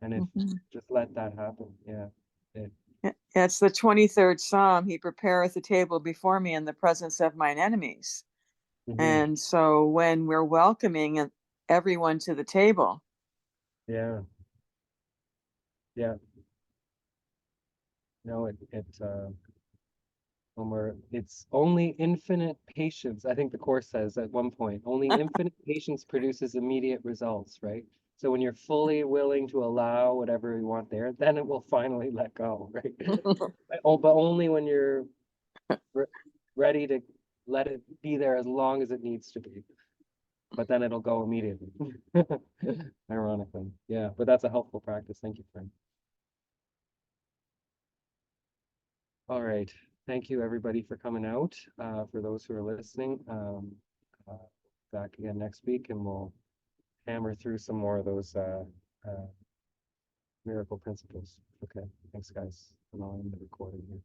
and if mhm. just let that happen. Yeah. It, It's the 23rd Psalm. He prepareth a table before me in the presence of mine enemies. mhm. And so when we're welcoming everyone to the table, Yeah. Yeah. No, It's only infinite patience. I think the course says at one point, only infinite patience produces immediate results, right? So when you're fully willing to allow whatever you want there, then it will finally let go, right? Oh, but only when you're re ready to let it be there as long as it needs to be. But then it'll go immediately. Ironically. Yeah, but that's a helpful practice. Thank you, friend. All right. Thank you, everybody, for coming out. For those who are listening, uh, back again next week, and we'll hammer through some more of those miracle principles. Okay. Thanks, guys. And I'll end the recording here.